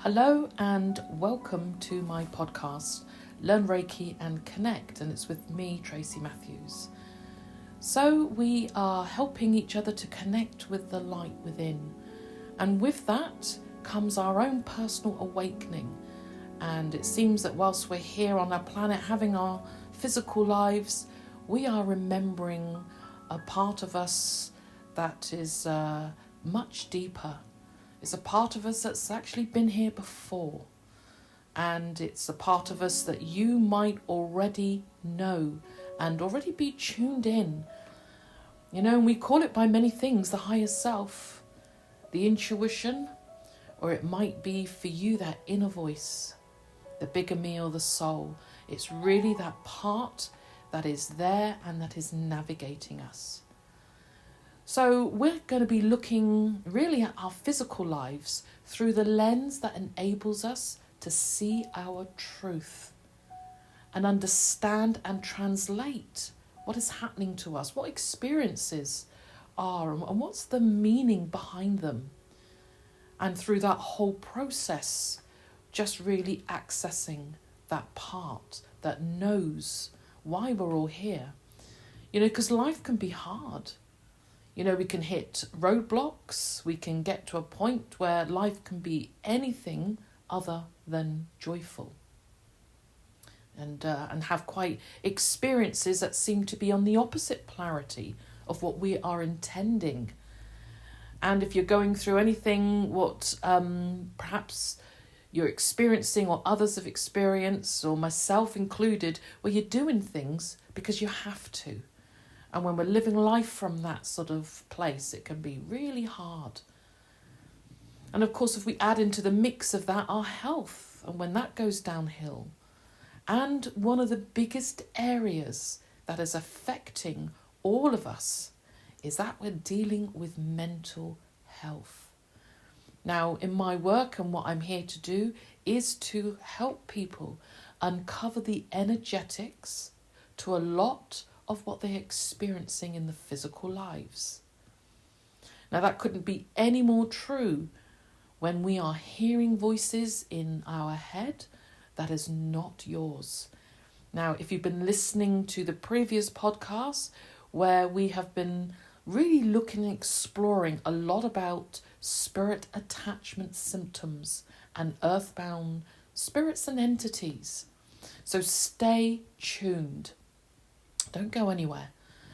Hello and welcome to my podcast, Learn Reiki and Connect, and it's with me, Tracy Matthews. So we are helping each other to connect with the light within, and with that comes our own personal awakening. And it seems that whilst we're here on our planet having our physical lives, we are remembering a part of us that is much deeper. It's a part of us that's actually been here before. And it's a part of us that you might already know and already be tuned in. You know, and we call it by many things, the higher self, the intuition, or it might be for you that inner voice, the bigger me or the soul. It's really that part that is there and that is navigating us. So we're going to be looking really at our physical lives through the lens that enables us to see our truth and understand and translate what is happening to us, what experiences are and what's the meaning behind them. And through that whole process, just really accessing that part that knows why we're all here. You know, because life can be hard. You know, we can hit roadblocks, we can get to a point where life can be anything other than joyful. And have quite experiences that seem to be on the opposite polarity of what we are intending. And if you're going through anything what perhaps you're experiencing or others have experienced, or myself included, where you're doing things because you have to. And when we're living life from that sort of place, it can be really hard. And of course, if we add into the mix of that our health, and when that goes downhill, and one of the biggest areas that is affecting all of us is that we're dealing with mental health. Now, in my work and what I'm here to do is to help people uncover the energetics to a lot of what they're experiencing in the physical lives. Now, that couldn't be any more true when we are hearing voices in our head that is not yours. Now, if you've been listening to the previous podcasts where we have been really looking and exploring a lot about spirit attachment symptoms and earthbound spirits and entities. So stay tuned. Don't go anywhere,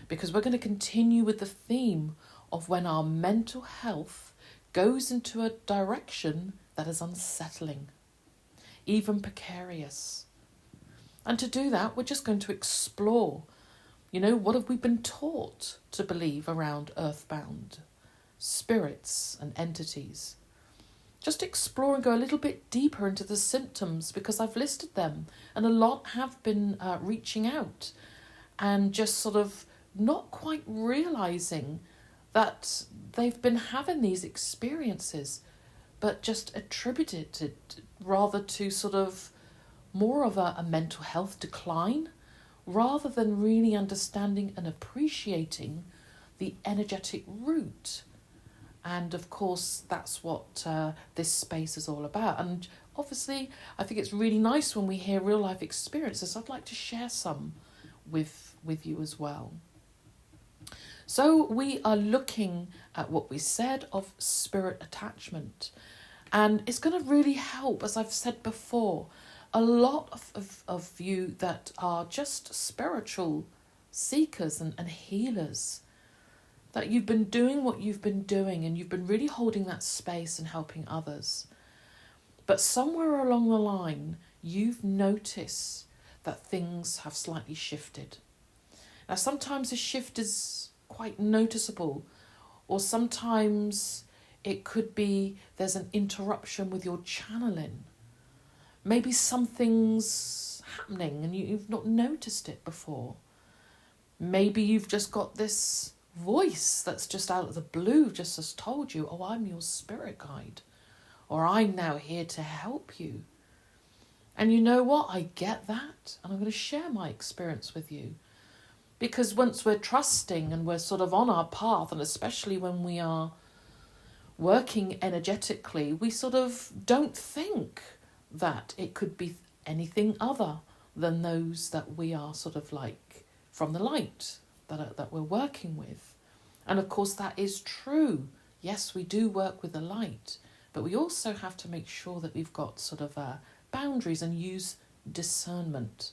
because we're going to continue with the theme of when our mental health goes into a direction that is unsettling, even precarious. And to do that, we're just going to explore, what have we been taught to believe around earthbound spirits and entities. Just explore and go a little bit deeper into the symptoms, because I've listed them and a lot have been reaching out and just sort of not quite realising that they've been having these experiences, but just attributed it rather to sort of more of a mental health decline, rather than really understanding and appreciating the energetic root. And of course, that's what this space is all about. And obviously, I think it's really nice when we hear real life experiences. I'd like to share some with you as well. So we are looking at what we said of spirit attachment, and it's going to really help, as I've said before, a lot of you that are just spiritual seekers and healers, that you've been doing what you've been doing and you've been really holding that space and helping others. But somewhere along the line, you've noticed that things have slightly shifted. Now, sometimes the shift is quite noticeable, or sometimes it could be there's an interruption with your channeling. Maybe something's happening and you've not noticed it before. Maybe you've just got this voice that's just out of the blue, just has told you, oh, I'm your spirit guide, or I'm now here to help you. And you know what? I get that. And I'm going to share my experience with you. Because once we're trusting and we're sort of on our path, and especially when we are working energetically, we sort of don't think that it could be anything other than those that we are sort of like from the light that we're working with. And of course that is true. Yes, we do work with the light, but we also have to make sure that we've got sort of boundaries and use discernment.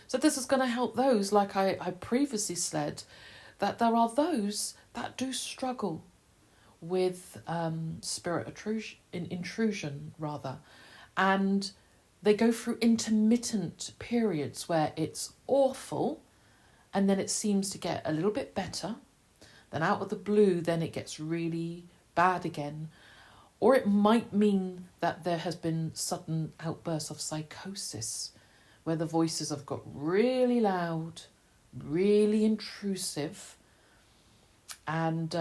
So this is going to help those, like I previously said, that there are those that do struggle with spirit intrusion, and they go through intermittent periods where it's awful, and then it seems to get a little bit better. Then out of the blue, then it gets really bad again. Or it might mean that there has been sudden outbursts of psychosis, where the voices have got really loud, really intrusive, and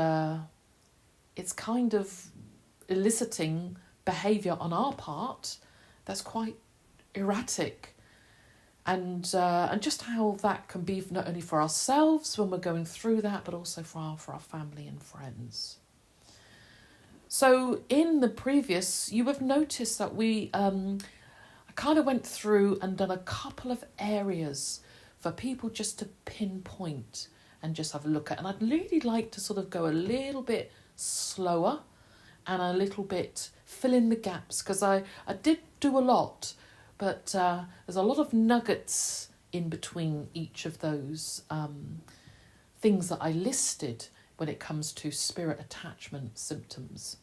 it's kind of eliciting behaviour on our part that's quite erratic. And just how that can be not only for ourselves when we're going through that, but also for our family and friends. So in the previous, you have noticed that I kind of went through and done a couple of areas for people just to pinpoint and just have a look at. And I'd really like to sort of go a little bit slower and a little bit fill in the gaps, because I did do a lot, but there's a lot of nuggets in between each of those things that I listed when it comes to spirit attachment symptoms.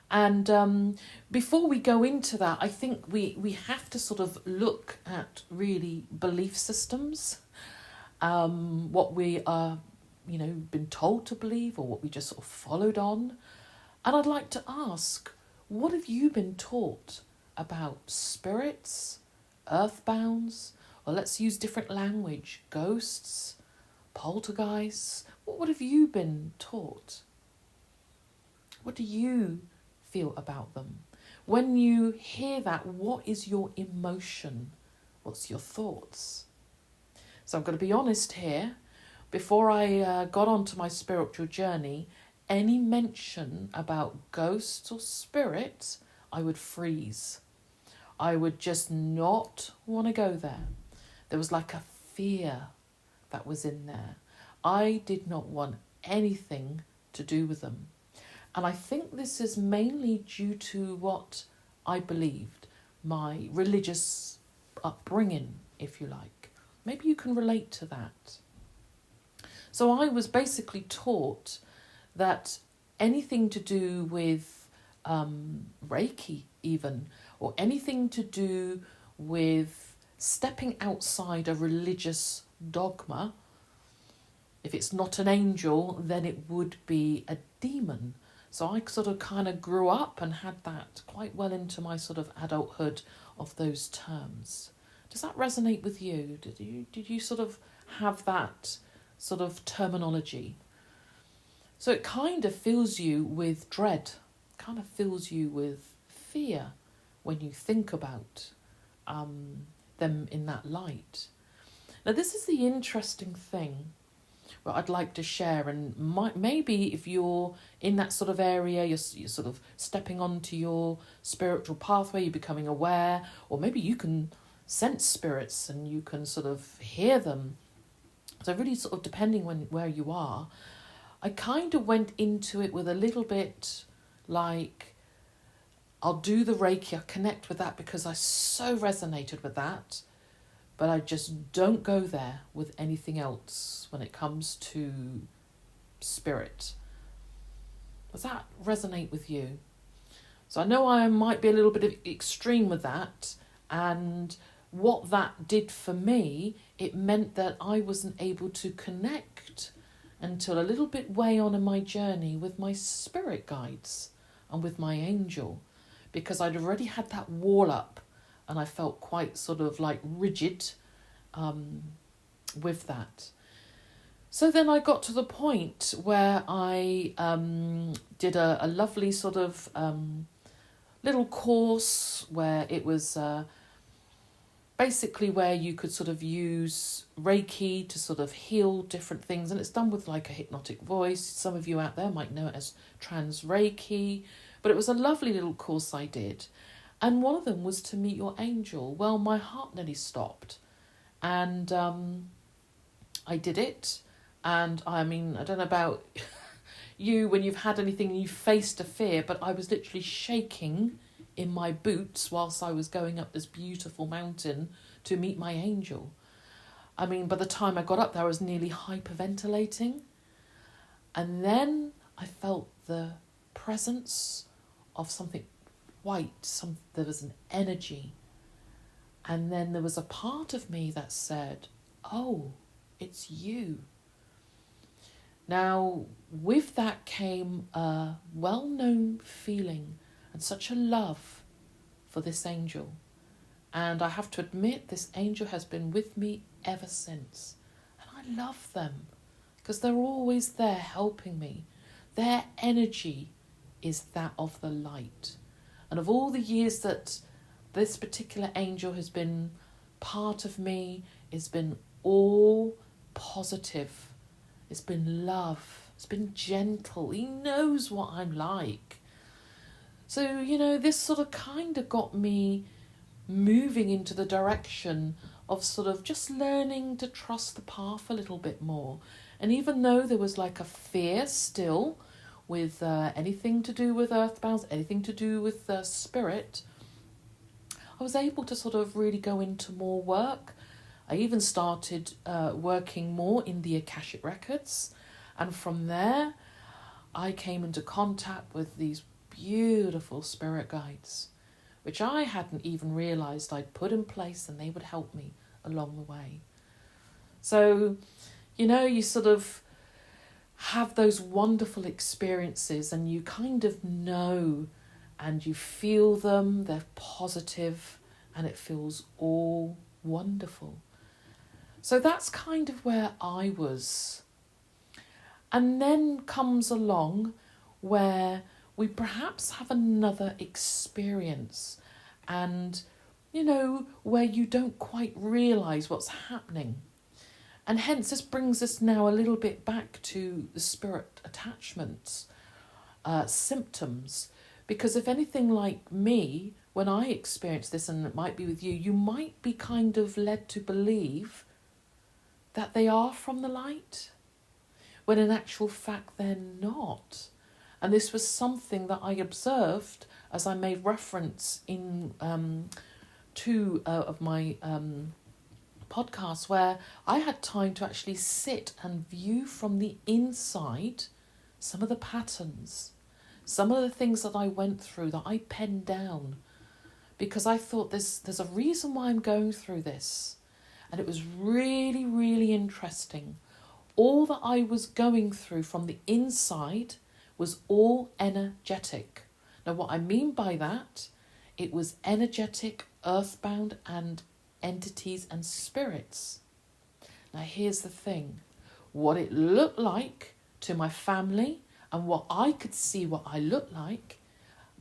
And before we go into that, I think we have to sort of look at really belief systems, what we are, been told to believe, or what we just sort of followed on. And I'd like to ask, what have you been taught about spirits, earthbounds, or let's use different language, ghosts, poltergeists? What have you been taught? What do you feel about them? When you hear that, what is your emotion? What's your thoughts? So I'm going to be honest here. Before I got onto my spiritual journey, any mention about ghosts or spirits, I would freeze. I would just not want to go there. There was like a fear that was in there. I did not want anything to do with them. And I think this is mainly due to what I believed, my religious upbringing, if you like. Maybe you can relate to that. So I was basically taught that anything to do with Reiki even, or anything to do with stepping outside a religious dogma, if it's not an angel, then it would be a demon. So I sort of kind of grew up and had that quite well into my sort of adulthood of those terms. Does that resonate with you? Did you sort of have that sort of terminology? So it kind of fills you with dread, kind of fills you with fear when you think about them in that light. Now this is the interesting thing what I'd like to share, and maybe if you're in that sort of area, you're sort of stepping onto your spiritual pathway, you're becoming aware, or maybe you can sense spirits and you can sort of hear them. So really sort of depending where you are, I kind of went into it with a little bit like, I'll do the Reiki, I'll connect with that because I so resonated with that, but I just don't go there with anything else when it comes to spirit. Does that resonate with you? So I know I might be a little bit of extreme with that, and what that did for me, it meant that I wasn't able to connect until a little bit way on in my journey with my spirit guides and with my angel, because I'd already had that wall up and I felt quite sort of like rigid with that. So then I got to the point where I did a lovely sort of little course where it was basically where you could sort of use Reiki to sort of heal different things. And it's done with like a hypnotic voice. Some of you out there might know it as trans Reiki. But it was a lovely little course I did. And one of them was to meet your angel. Well, my heart nearly stopped. And I did it. And I mean, I don't know about you when you've had anything and you faced a fear, but I was literally shaking in my boots whilst I was going up this beautiful mountain to meet my angel. I mean, by the time I got up there, I was nearly hyperventilating. And then I felt the presence of something white. There was an energy. And then there was a part of me that said, oh, it's you. Now, with that came a well-known feeling and such a love for this angel. And I have to admit, this angel has been with me ever since. And I love them because they're always there helping me. Their energy is that of the light. And of all the years that this particular angel has been part of me, it's been all positive. It's been love. It's been gentle. He knows what I'm like. So, this sort of kind of got me moving into the direction of sort of just learning to trust the path a little bit more. And even though there was like a fear still with anything to do with earthbounds, anything to do with spirit, I was able to sort of really go into more work. I even started working more in the Akashic Records. And from there, I came into contact with these beautiful spirit guides, which I hadn't even realised I'd put in place, and they would help me along the way. So, you sort of have those wonderful experiences and you kind of know and you feel them, they're positive, and it feels all wonderful. So that's kind of where I was. And then comes along where we perhaps have another experience and, where you don't quite realise what's happening. And hence this brings us now a little bit back to the spirit attachments, symptoms. Because if anything like me, when I experience this, and it might be with you, you might be kind of led to believe that they are from the light, when in actual fact they're not. And this was something that I observed as I made reference in two of my podcasts, where I had time to actually sit and view from the inside some of the patterns, some of the things that I went through that I penned down, because I thought there's a reason why I'm going through this. And it was really, really interesting. All that I was going through from the inside was all energetic. Now, what I mean by that, it was energetic, earthbound, and entities and spirits. Now, here's the thing. What it looked like to my family and what I could see what I looked like,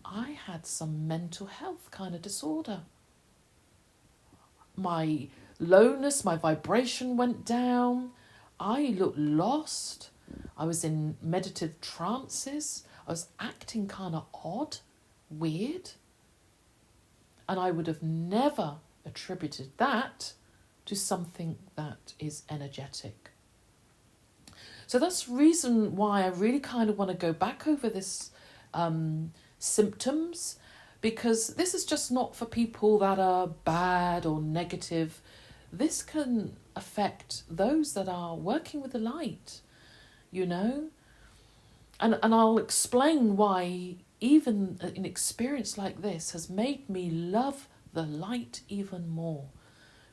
I had some mental health kind of disorder. My lowness, my vibration went down. I looked lost. I was in meditative trances. I was acting kind of odd, weird. And I would have never attributed that to something that is energetic. So that's the reason why I really kind of want to go back over this symptoms, because this is just not for people that are bad or negative. This can affect those that are working with the light, And I'll explain why even an experience like this has made me love the light even more.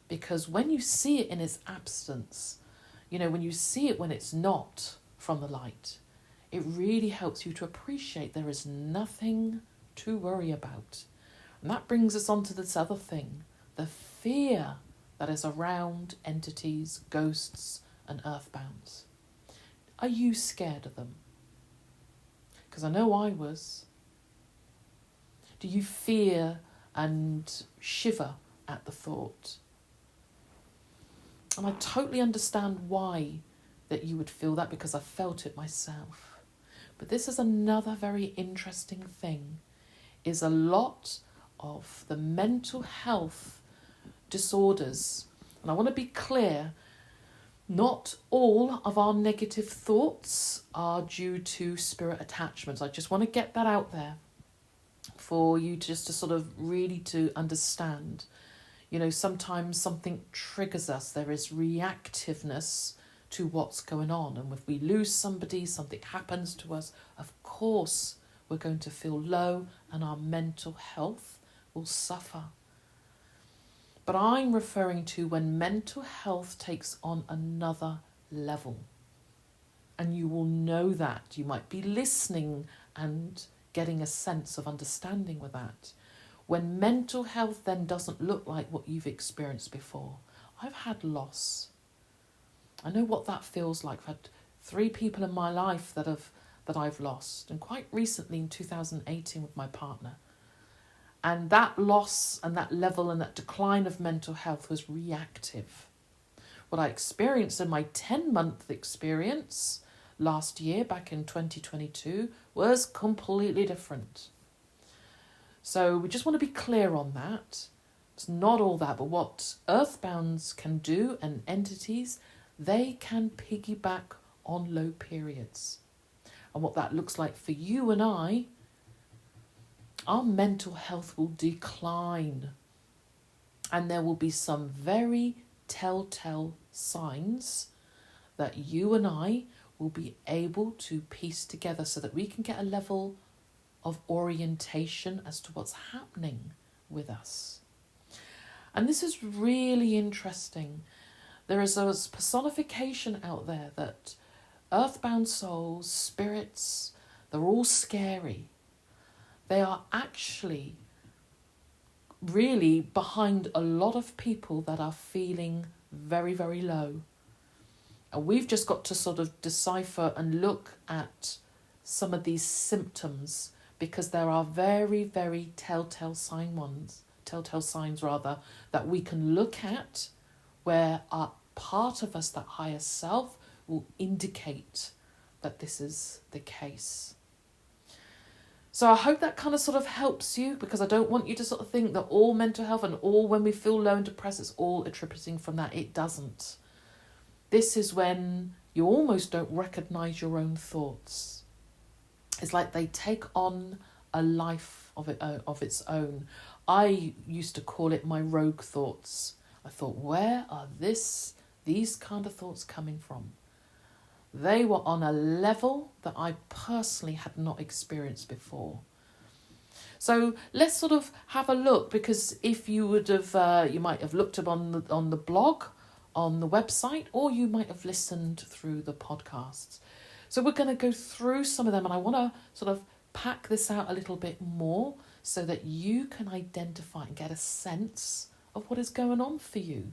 Because when you see it in its absence, when you see it when it's not from the light, it really helps you to appreciate there is nothing to worry about. And that brings us on to this other thing, the fear that is around entities, ghosts, and earthbounds. Are you scared of them? Because I know I was. Do you fear and shiver at the thought And I totally understand why that you would feel that, because I felt it myself. But this is another very interesting thing, is a lot of the mental health disorders, and I want to be clear, not all of our negative thoughts are due to spirit attachments. I just want to get that out there for you just to sort of really to understand. You know, sometimes something triggers us. There is reactiveness to what's going on. And if we lose somebody, something happens to us, of course we're going to feel low and our mental health will suffer. But I'm referring to when mental health takes on another level. And you will know that. You might be listening and getting a sense of understanding with that. When mental health then doesn't look like what you've experienced before. I've had loss. I know what that feels like. I've had 3 people in my life that I've lost. And quite recently in 2018 with my partner. And that loss and that level and that decline of mental health was reactive. What I experienced in my 10-month experience last year, back in 2022, was completely different. So we just want to be clear on that. It's not all that, but what earthbounds can do and entities, they can piggyback on low periods. And what that looks like for you and I, our mental health will decline. And there will be some very telltale signs that you and I will be able to piece together so that we can get a level of orientation as to what's happening with us. And this is really interesting. There is a personification out there that earthbound souls, spirits, they're all scary. They are actually really behind a lot of people that are feeling very, very low. And we've just got to sort of decipher and look at some of these symptoms, because there are very, very telltale signs that we can look at, where a part of us, that higher self, will indicate that this is the case. So I hope that kind of sort of helps you, because I don't want you to sort of think that all mental health and all when we feel low and depressed, it's all attributing from that. It doesn't. This is when you almost don't recognise your own thoughts. It's like they take on a life of its own. I used to call it my rogue thoughts. I thought, where are these kind of thoughts coming from? They were on a level that I personally had not experienced before. So let's sort of have a look, because if you would have, you might have looked up on the blog, on the website, or you might have listened through the podcasts. So we're going to go through some of them, and I want to sort of pack this out a little bit more so that you can identify and get a sense of what is going on for you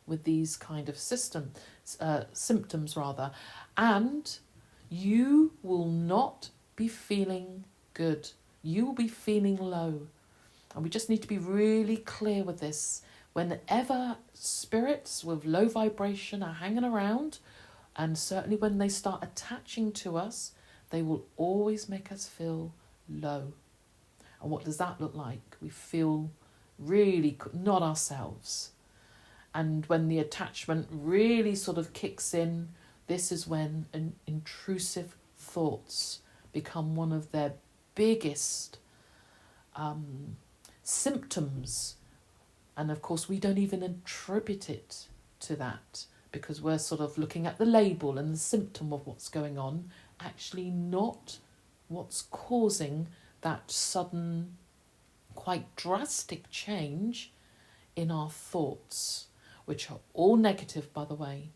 with these kind of symptoms, and you will not be feeling good. You will be feeling low. And we just need to be really clear with this. Whenever spirits with low vibration are hanging around, and certainly when they start attaching to us, they will always make us feel low. And what does that look like? We feel really not ourselves. And when the attachment really sort of kicks in, this is when intrusive thoughts become one of their biggest symptoms. And of course, we don't even attribute it to that, because we're sort of looking at the label and the symptom of what's going on, actually not what's causing that sudden, quite drastic change in our thoughts, which are all negative, by the way.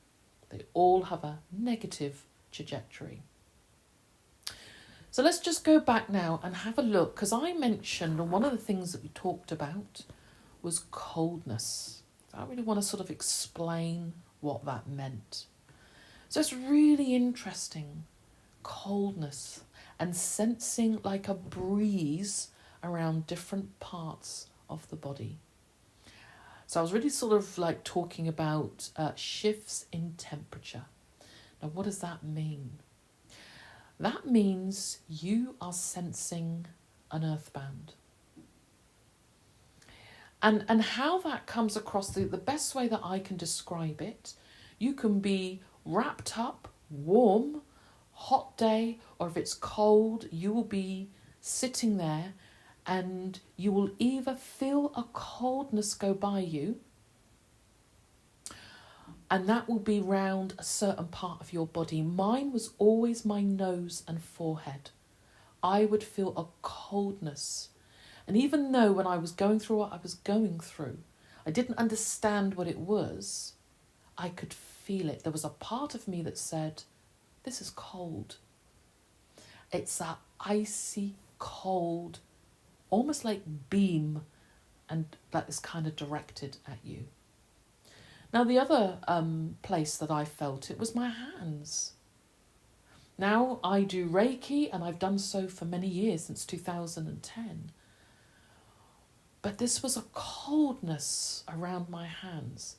They all have a negative trajectory. So let's just go back now and have a look, because I mentioned, and one of the things that we talked about was coldness. So I really want to sort of explain what that meant. So it's really interesting, coldness, and sensing like a breeze around different parts of the body. So I was really sort of like talking about shifts in temperature. Now, what does that mean? That means you are sensing an earthbound. And how that comes across, the best way that I can describe it, you can be wrapped up, warm, hot day, or if it's cold, you will be sitting there and you will either feel a coldness go by you, and that will be round a certain part of your body. Mine was always my nose and forehead. I would feel a coldness. And even though when I was going through what I was going through, I didn't understand what it was, I could feel it. There was a part of me that said, this is cold. It's that icy cold, almost like beam, and that is kind of directed at you. Now, the other place that I felt it was my hands. Now, I do Reiki, and I've done so for many years, since 2010. But this was a coldness around my hands.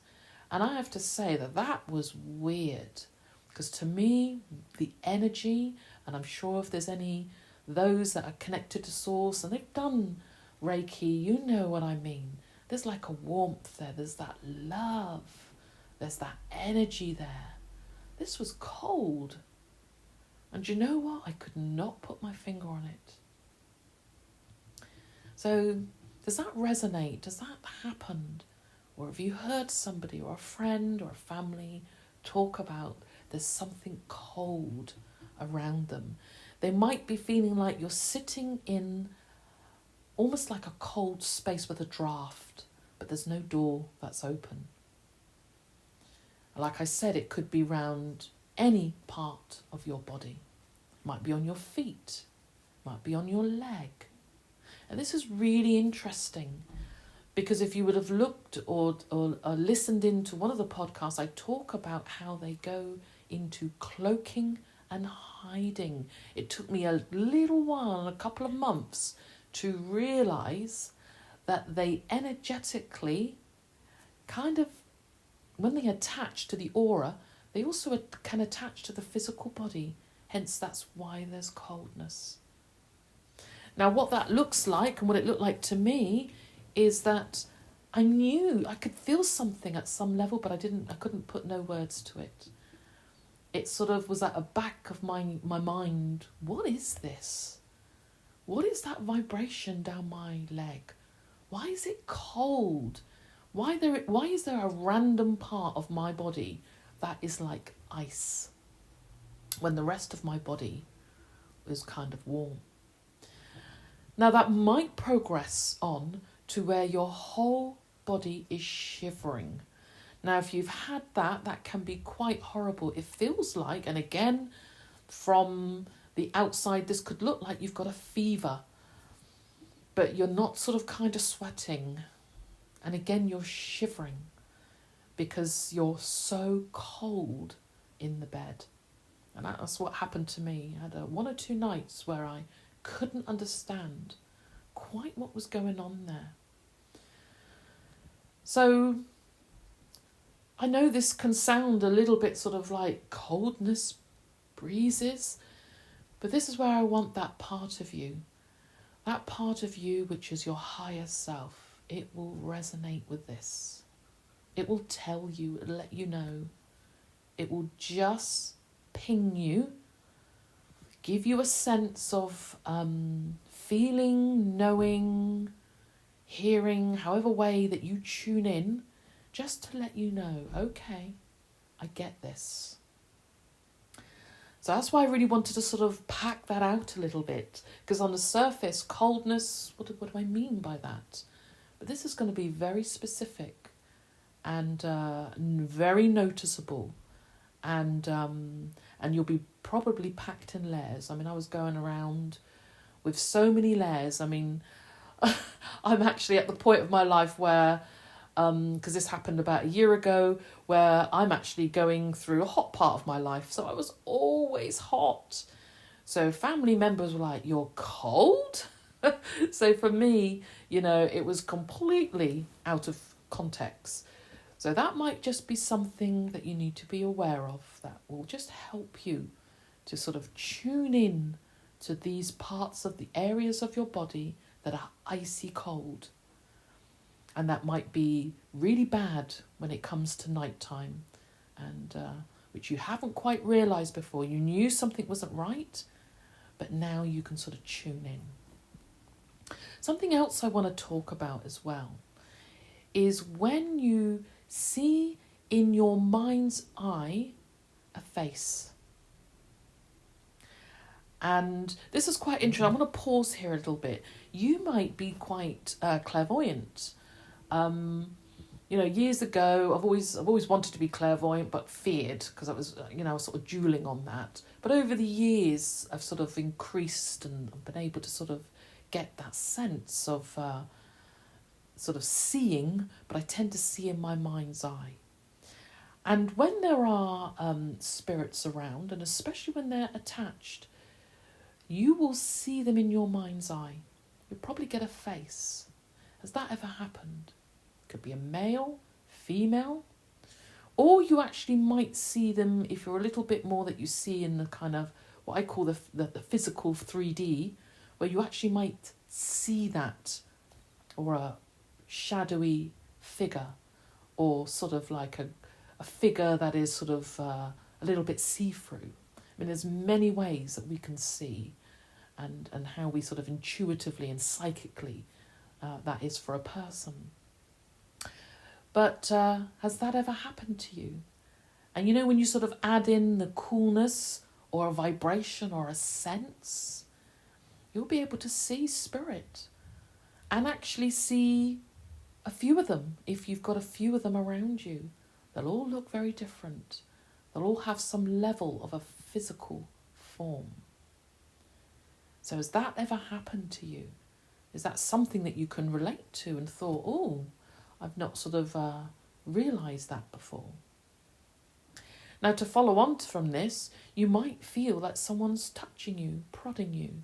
And I have to say that was weird. Because to me, the energy, and I'm sure if there's those that are connected to Source, and they've done Reiki, you know what I mean. There's like a warmth there. There's that love. There's that energy there. This was cold. And you know what? I could not put my finger on it. So, does that resonate? Does that happen? Or have you heard somebody or a friend or a family talk about there's something cold around them? They might be feeling like you're sitting in almost like a cold space with a draft, but there's no door that's open. Like I said, it could be round any part of your body. It might be on your feet, it might be on your leg. And this is really interesting because if you would have looked or listened into one of the podcasts, I talk about how they go into cloaking and hiding. It took me a little while, a couple of months, to realise that they energetically kind of, when they attach to the aura, they also can attach to the physical body. Hence, that's why there's coldness. Now, what that looks like and what it looked like to me is that I knew I could feel something at some level, but I couldn't put no words to it. It sort of was at the back of my mind. What is this? What is that vibration down my leg? Why is it cold? Why is there a random part of my body that is like ice when the rest of my body is kind of warm? Now, that might progress on to where your whole body is shivering. Now, if you've had that can be quite horrible. It feels like, and again, from the outside, this could look like you've got a fever, but you're not sort of kind of sweating. And again, you're shivering because you're so cold in the bed. And that's what happened to me. I had 1 or 2 nights where I couldn't understand quite what was going on there. So I know this can sound a little bit sort of like coldness, breezes, but this is where I want that part of you which is your higher self. It will resonate with this. It will tell you, it'll let you know. It will just ping you, give you a sense of feeling, knowing, hearing, however way that you tune in, just to let you know, okay, I get this. So that's why I really wanted to sort of pack that out a little bit, because on the surface, coldness, what do I mean by that? But this is going to be very specific and very noticeable, and you'll be probably packed in layers. I mean, I was going around with so many layers. I mean, I'm actually at the point of my life where, because this happened about a year ago, where I'm actually going through a hot part of my life. So I was always hot. So family members were like, "You're cold?" So for me, it was completely out of context. So that might just be something that you need to be aware of, that will just help you to sort of tune in to these parts of the areas of your body that are icy cold. And that might be really bad when it comes to nighttime, and which you haven't quite realised before. You knew something wasn't right, but now you can sort of tune in. Something else I want to talk about as well is when you see in your mind's eye a face. And this is quite interesting. I want to pause here a little bit. You might be quite clairvoyant. Years ago, I've always wanted to be clairvoyant, but feared, because I was, I was sort of dueling on that. But over the years, I've sort of increased and been able to sort of get that sense of sort of seeing, but I tend to see in my mind's eye. And when there are spirits around, and especially when they're attached, you will see them in your mind's eye. You'll probably get a face. Has that ever happened? Could be a male, female, or you actually might see them, if you're a little bit more, that you see in the kind of what I call the physical 3D, where you actually might see that, or a shadowy figure, or sort of like a figure that is sort of a little bit see-through. I mean, there's many ways that we can see, and how we sort of intuitively and psychically that is for a person. But has that ever happened to you? And when you sort of add in the coolness or a vibration or a sense, you'll be able to see spirit and actually see a few of them. If you've got a few of them around you, they'll all look very different. They'll all have some level of a physical form. So has that ever happened to you? Is that something that you can relate to and thought, oh, I've not sort of realised that before? Now, to follow on from this, you might feel that someone's touching you, prodding you.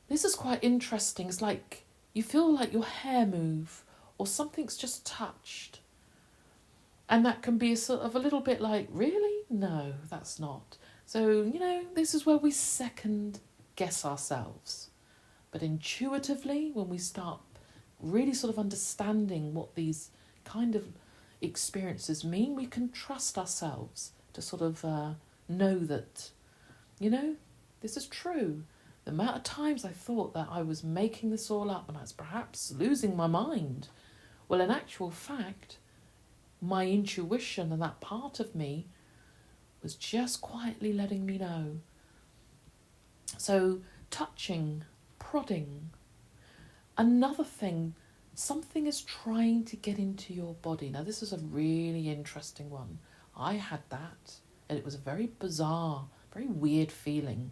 This is quite interesting. It's like you feel like your hair move, or something's just touched. And that can be a sort of a little bit like, really? No, that's not. So, this is where we second guess ourselves. But intuitively, when we start really sort of understanding what these kind of experiences mean, we can trust ourselves to sort of know that, this is true. The amount of times I thought that I was making this all up and I was perhaps losing my mind. Well, in actual fact, my intuition and that part of me was just quietly letting me know. So, touching, prodding. Another thing, something is trying to get into your body. Now, this is a really interesting one. I had that, and it was a very bizarre, very weird feeling.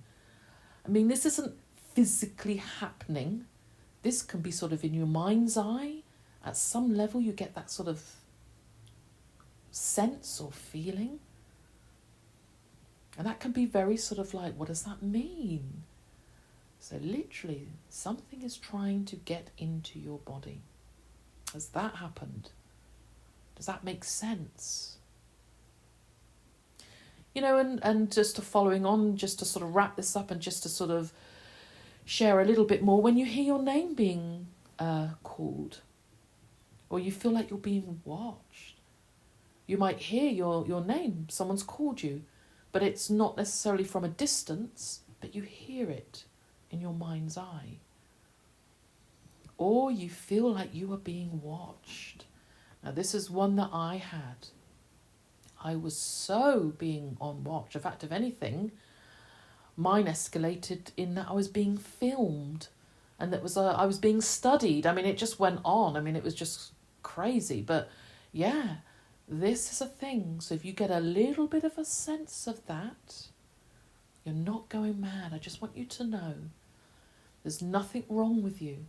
I mean, this isn't physically happening. This can be sort of in your mind's eye. At some level, you get that sort of sense or feeling. And that can be very sort of like, what does that mean? So literally, something is trying to get into your body. Has that happened? Does that make sense? And just to following on, just to sort of wrap this up and just to sort of share a little bit more, when you hear your name being called, or you feel like you're being watched, you might hear your name, someone's called you, but it's not necessarily from a distance, but you hear it in your mind's eye. Or you feel like you are being watched. Now, this is one that I had. I was so being on watch. In fact, if anything, mine escalated in that I was being filmed, and that was I was being studied. I mean, it just went on. I mean, it was just crazy. But yeah, this is a thing. So if you get a little bit of a sense of that, you're not going mad. I just want you to know there's nothing wrong with you.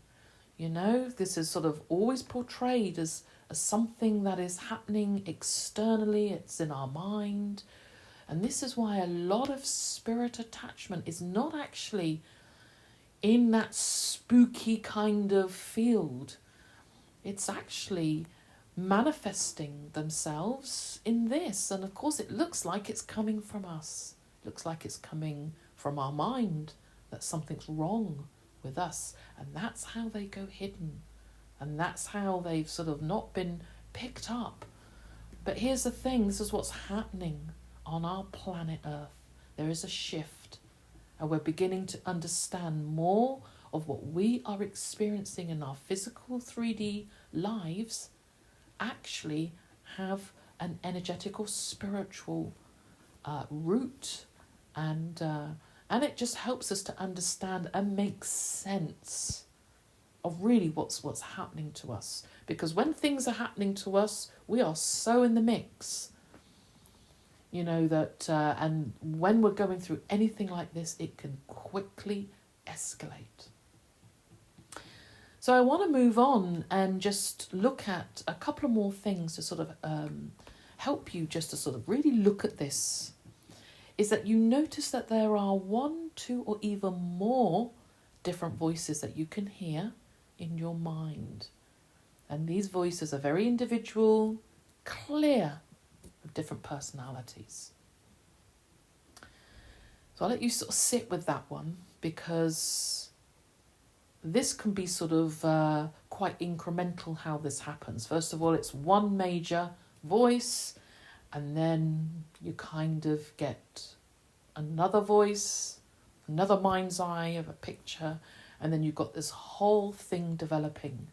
This is sort of always portrayed as something that is happening externally. It's in our mind. And this is why a lot of spirit attachment is not actually in that spooky kind of field. it's actually manifesting themselves in this. And of course, it looks like it's coming from us. It looks like it's coming from our mind, that something's wrong with us. And that's how they go hidden. And that's how they've sort of not been picked up. But here's the thing, this is what's happening on our planet Earth. There is a shift, and we're beginning to understand more of what we are experiencing in our physical 3D lives actually have an energetic or spiritual root, and it just helps us to understand and make sense of really what's happening to us. Because when things are happening to us, we are so in the mix, that and when we're going through anything like this, it can quickly escalate. So I want to move on and just look at a couple of more things to sort of help you just to sort of really look at this. Is that you notice that there are 1, 2, or even more different voices that you can hear in your mind. And these voices are very individual, clear, with different personalities. So I'll let you sort of sit with that one, because this can be sort of quite incremental how this happens. First of all, it's one major voice, and then you kind of get another voice, another mind's eye of a picture, and then you've got this whole thing developing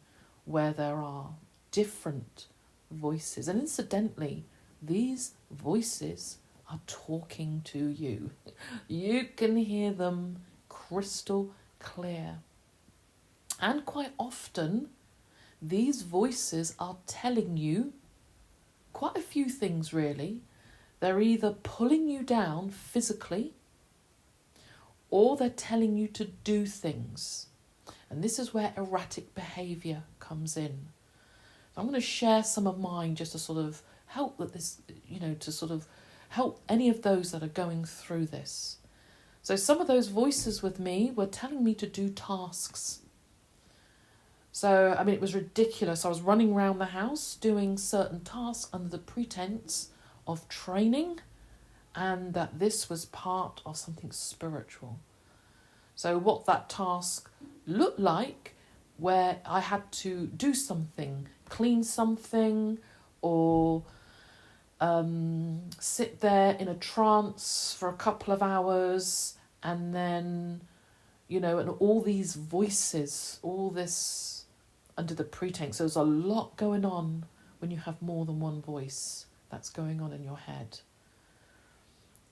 where there are different voices. And incidentally, these voices are talking to you. You can hear them crystal clear. And quite often, these voices are telling you quite a few things, really. They're either pulling you down physically, or they're telling you to do things. And this is where erratic behaviour comes in. So I'm going to share some of mine just to sort of help that this, to sort of help any of those that are going through this. So some of those voices with me were telling me to do tasks. So, it was ridiculous. I was running around the house doing certain tasks under the pretense of training, and that this was part of something spiritual. So what that task looked like, where I had to do something, clean something, or sit there in a trance for a couple of hours, and then, and all these voices, all this under the pretense. So there's a lot going on when you have more than one voice that's going on in your head.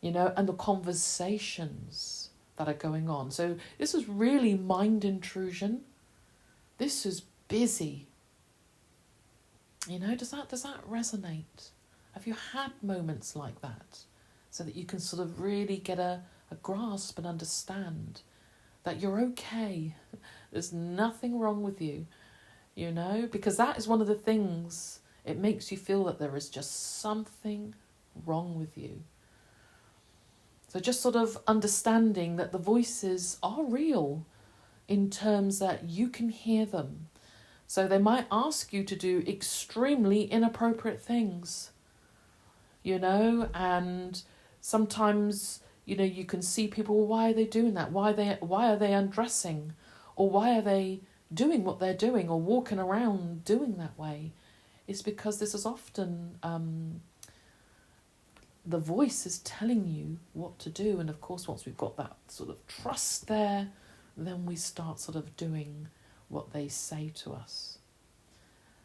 And the conversations that are going on. So this is really mind intrusion. This is busy. Does that resonate? Have you had moments like that? So that you can sort of really get a grasp and understand that you're okay. There's nothing wrong with you. Because that is one of the things, it makes you feel that there is just something wrong with you. So just sort of understanding that the voices are real in terms that you can hear them. So they might ask you to do extremely inappropriate things, and sometimes, you can see people, why are they doing that? Why are they undressing? Or why are they doing what they're doing or walking around doing that way? It's because this is often the voice is telling you what to do. And of course, once we've got that sort of trust there, then we start sort of doing what they say to us.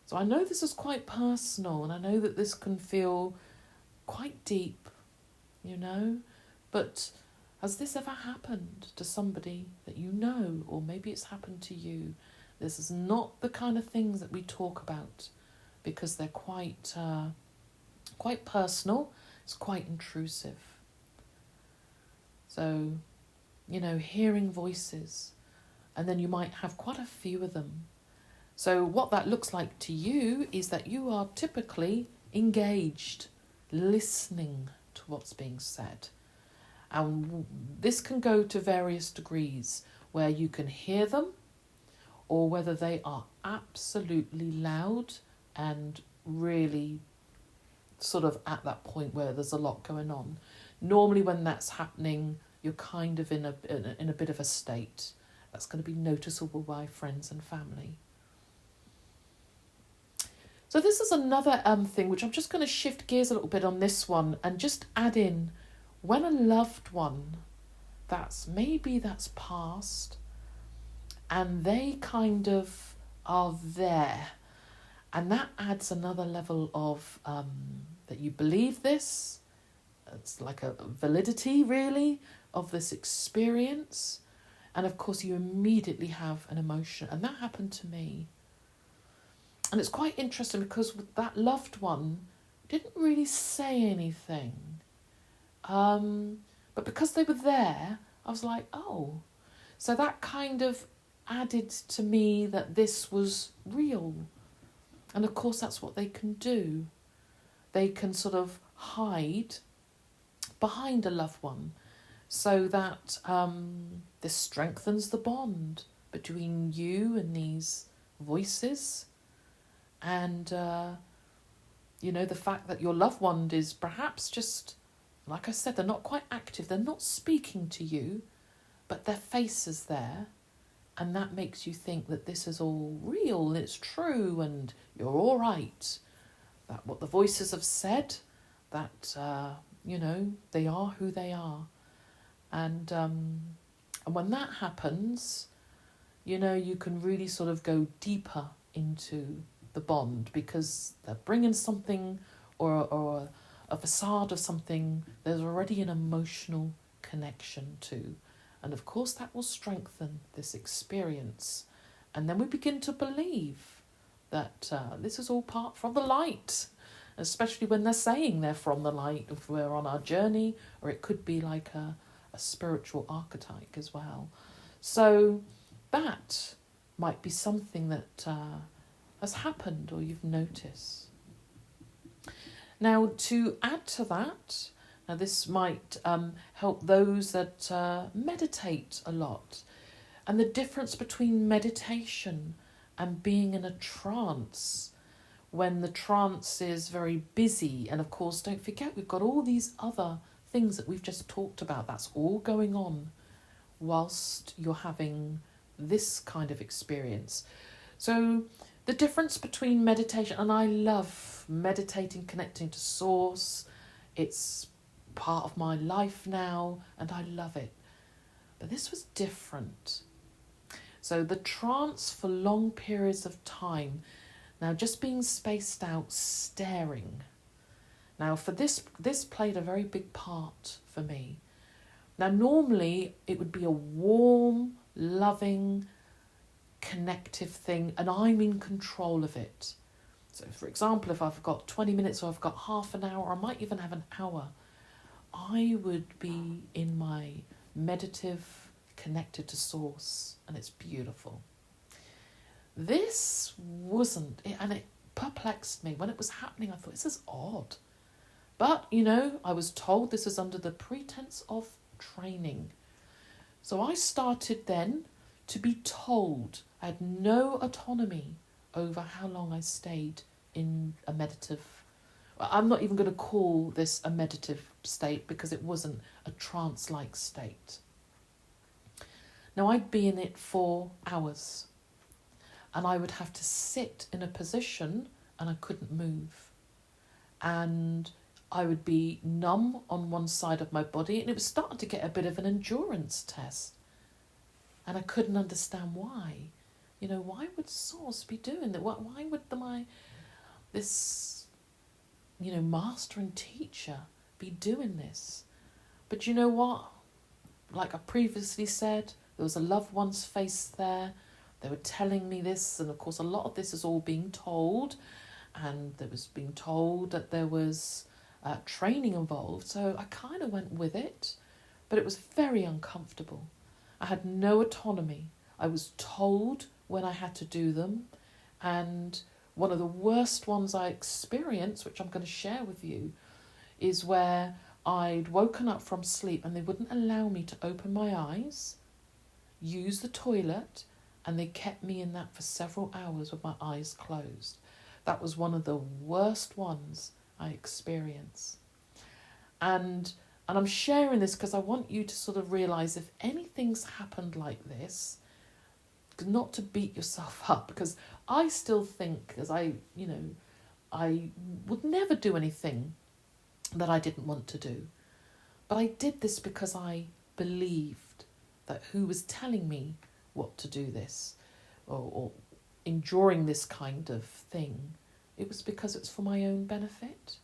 So I know this is quite personal, and I know that this can feel quite deep, but has this ever happened to somebody that you know, or maybe it's happened to you? This is not the kind of things that we talk about, because they're quite personal. It's quite intrusive. So, hearing voices, and then you might have quite a few of them. So what that looks like to you is that you are typically engaged, listening to what's being said. And this can go to various degrees, where you can hear them, or whether they are absolutely loud and really sort of at that point where there's a lot going on. Normally when that's happening, you're kind of in a bit of a state that's going to be noticeable by friends and family. So this is another thing which I'm just going to shift gears a little bit on this one and just add in, when a loved one that's passed and they kind of are there, and that adds another level of that you believe this. It's like a validity, really, of this experience. And of course, you immediately have an emotion. And that happened to me. And it's quite interesting because that loved one didn't really say anything. But because they were there, I was like, oh. So that kind of added to me that this was real. And of course, that's what they can do. They can sort of hide behind a loved one so that this strengthens the bond between you and these voices. And, the fact that your loved one is perhaps just, like I said, they're not quite active. They're not speaking to you, but their face is there. And that makes you think that this is all real and it's true and you're all right. That what the voices have said, that, they are who they are. And when that happens, you can really sort of go deeper into the bond because they're bringing something or a facade of something there's already an emotional connection to. And of course that will strengthen this experience. And then we begin to believe that this is all part from the light, especially when they're saying they're from the light, if we're on our journey, or it could be like a spiritual archetype as well. So that might be something that has happened or you've noticed. Now, to add to that, now this might help those that meditate a lot. And the difference between meditation and being in a trance, when the trance is very busy. And of course, don't forget, we've got all these other things that we've just talked about. That's all going on whilst you're having this kind of experience. So the difference between meditation, and I love meditating, connecting to source. It's part of my life now and I love it. But this was different. So the trance for long periods of time, now just being spaced out, staring. Now for this played a very big part for me. Now normally it would be a warm, loving, connective thing and I'm in control of it. So for example, if I've got 20 minutes or I've got half an hour, or I might even have an hour, I would be in my meditative, connected to source, and it's beautiful. This wasn't, and it perplexed me. When it was happening, I thought, this is odd. But, I was told this is under the pretense of training. So I started then to be told I had no autonomy over how long I stayed in a meditative. I'm not even going to call this a meditative state because it wasn't a trance-like state. Now I'd be in it for hours and I would have to sit in a position and I couldn't move. And I would be numb on one side of my body and it was starting to get a bit of an endurance test. And I couldn't understand why. Why would Source be doing that? Why would this master and teacher be doing this? But you know what? Like I previously said, there was a loved one's face there. They were telling me this, and of course a lot of this is all being told, and there was being told that there was training involved, so I kind of went with it, but it was very uncomfortable. I had no autonomy. I was told when I had to do them, and one of the worst ones I experienced, which I'm going to share with you, is where I'd woken up from sleep and they wouldn't allow me to open my eyes, use the toilet, And they kept me in that for several hours with my eyes closed. That was one of the worst ones I experienced. And I'm sharing this because I want you to sort of realise if anything's happened like this, not to beat yourself up, because I still think, as I would never do anything that I didn't want to do. But I did this because I believed that who was telling me what to do this or enduring this kind of thing, it was because it's for my own benefit.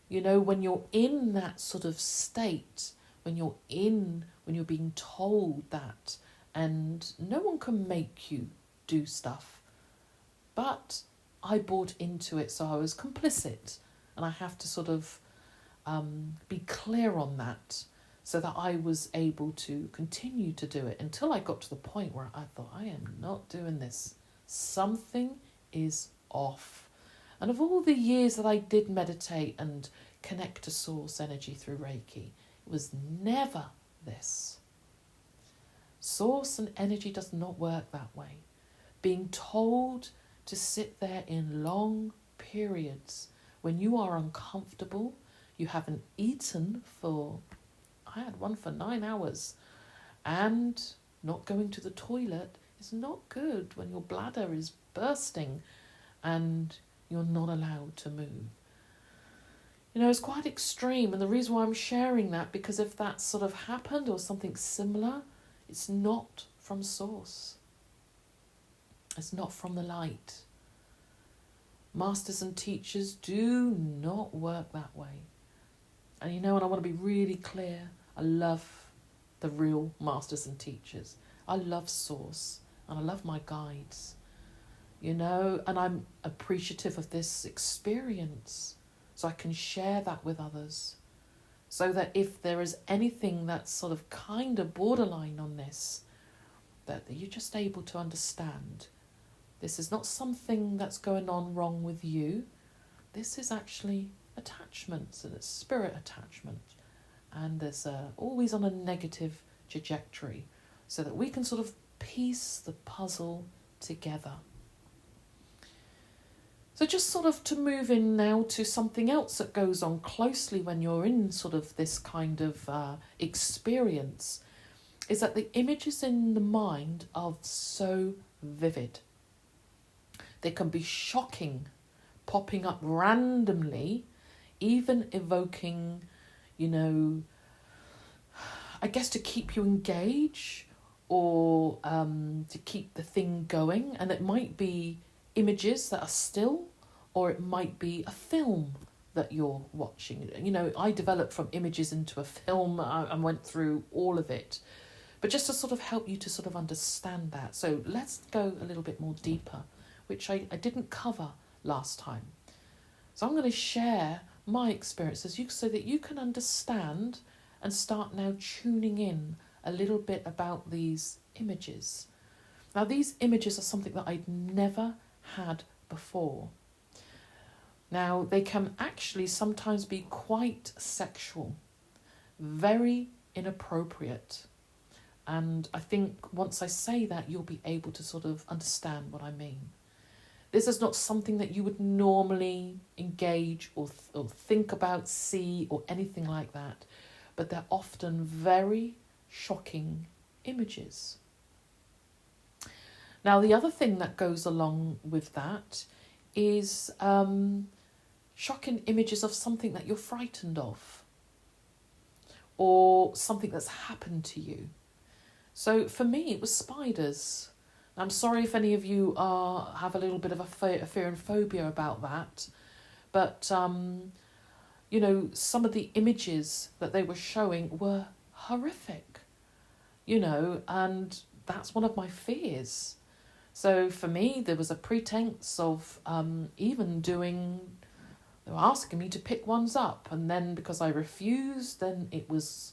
You know, when you're in that sort of state, when you're being told that, and no one can make you do stuff, but I bought into it, so I was complicit, and I have to sort of be clear on that so that I was able to continue to do it until I got to the point where I thought, I am not doing this. Something is off. And of all the years that I did meditate and connect to source energy through Reiki, it was never this. Source and energy does not work that way. Being told to sit there in long periods when you are uncomfortable, you haven't eaten I had one for 9 hours, and not going to the toilet is not good when your bladder is bursting and you're not allowed to move. You know, it's quite extreme, and the reason why I'm sharing that, because if that sort of happened or something similar, it's not from source. It's not from the light. Masters and teachers do not work that way. And you know, and I want to be really clear, I love the real masters and teachers. I love source, and I love my guides. You know, and I'm appreciative of this experience, so I can share that with others, so that if there is anything that's sort of kind of borderline on this, that you're just able to understand. This is not something that's going on wrong with you. This is actually attachments, and it's spirit attachment, and there's always on a negative trajectory, so that we can sort of piece the puzzle together. So just sort of to move in now to something else that goes on closely when you're in sort of this kind of experience, is that the images in the mind are so vivid. They can be shocking, popping up randomly, even evoking, you know, I guess to keep you engaged or to keep the thing going. And it might be images that are still, or it might be a film that you're watching. You know, I developed from images into a film. I went through all of it. But just to sort of help you to sort of understand that. So let's go a little bit more deeper, which I didn't cover last time. So I'm going to share my experiences so that you can understand and start now tuning in a little bit about these images. Now, these images are something that I'd never had before. Now, they can actually sometimes be quite sexual, very inappropriate. And I think once I say that, you'll be able to sort of understand what I mean. This is not something that you would normally engage or think about, see, or anything like that. But they're often very shocking images. Now, the other thing that goes along with that is shocking images of something that you're frightened of, or something that's happened to you. So for me, it was spiders. I'm sorry if any of you have a little bit of a fear and phobia about that, but you know, some of the images that they were showing were horrific, you know, and that's one of my fears. So for me, there was a pretense of even doing, they were asking me to pick ones up, and then because I refused, then it was,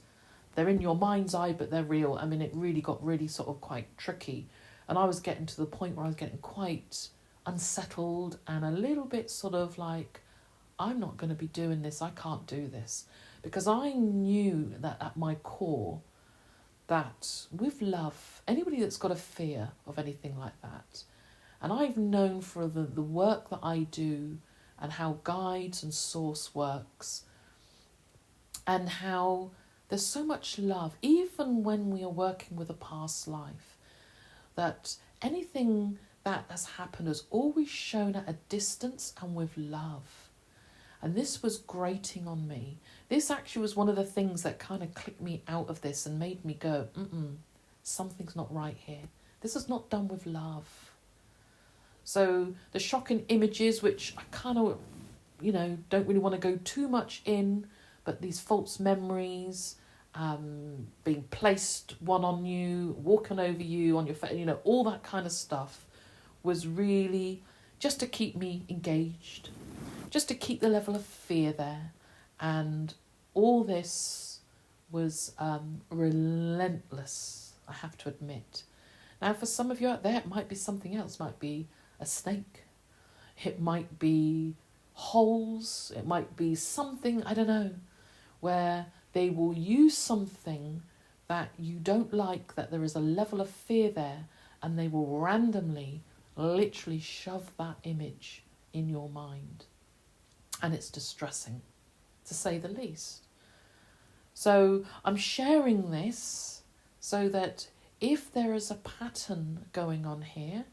they're in your mind's eye, but they're real. I mean, it really got really sort of quite tricky. And I was getting to the point where I was getting quite unsettled and a little bit sort of like, I'm not going to be doing this. I can't do this. Because I knew that at my core, that with love, anybody that's got a fear of anything like that, and I've known for the work that I do and how guides and source works, and how there's so much love, even when we are working with a past life, that anything that has happened is always shown at a distance and with love. And this was grating on me. This actually was one of the things that kind of clicked me out of this and made me go, something's not right here. This is not done with love. So the shocking images, which I kind of, don't really want to go too much in, but these false memories, being placed one on you, walking over you on your face, all that kind of stuff was really just to keep me engaged, just to keep the level of fear there. And all this was relentless, I have to admit. Now, for some of you out there, it might be something else. It might be a snake. It might be holes. It might be something, I don't know, where they will use something that you don't like, that there is a level of fear there, and they will randomly, literally shove that image in your mind. And it's distressing, to say the least. So I'm sharing this so that if there is a pattern going on here,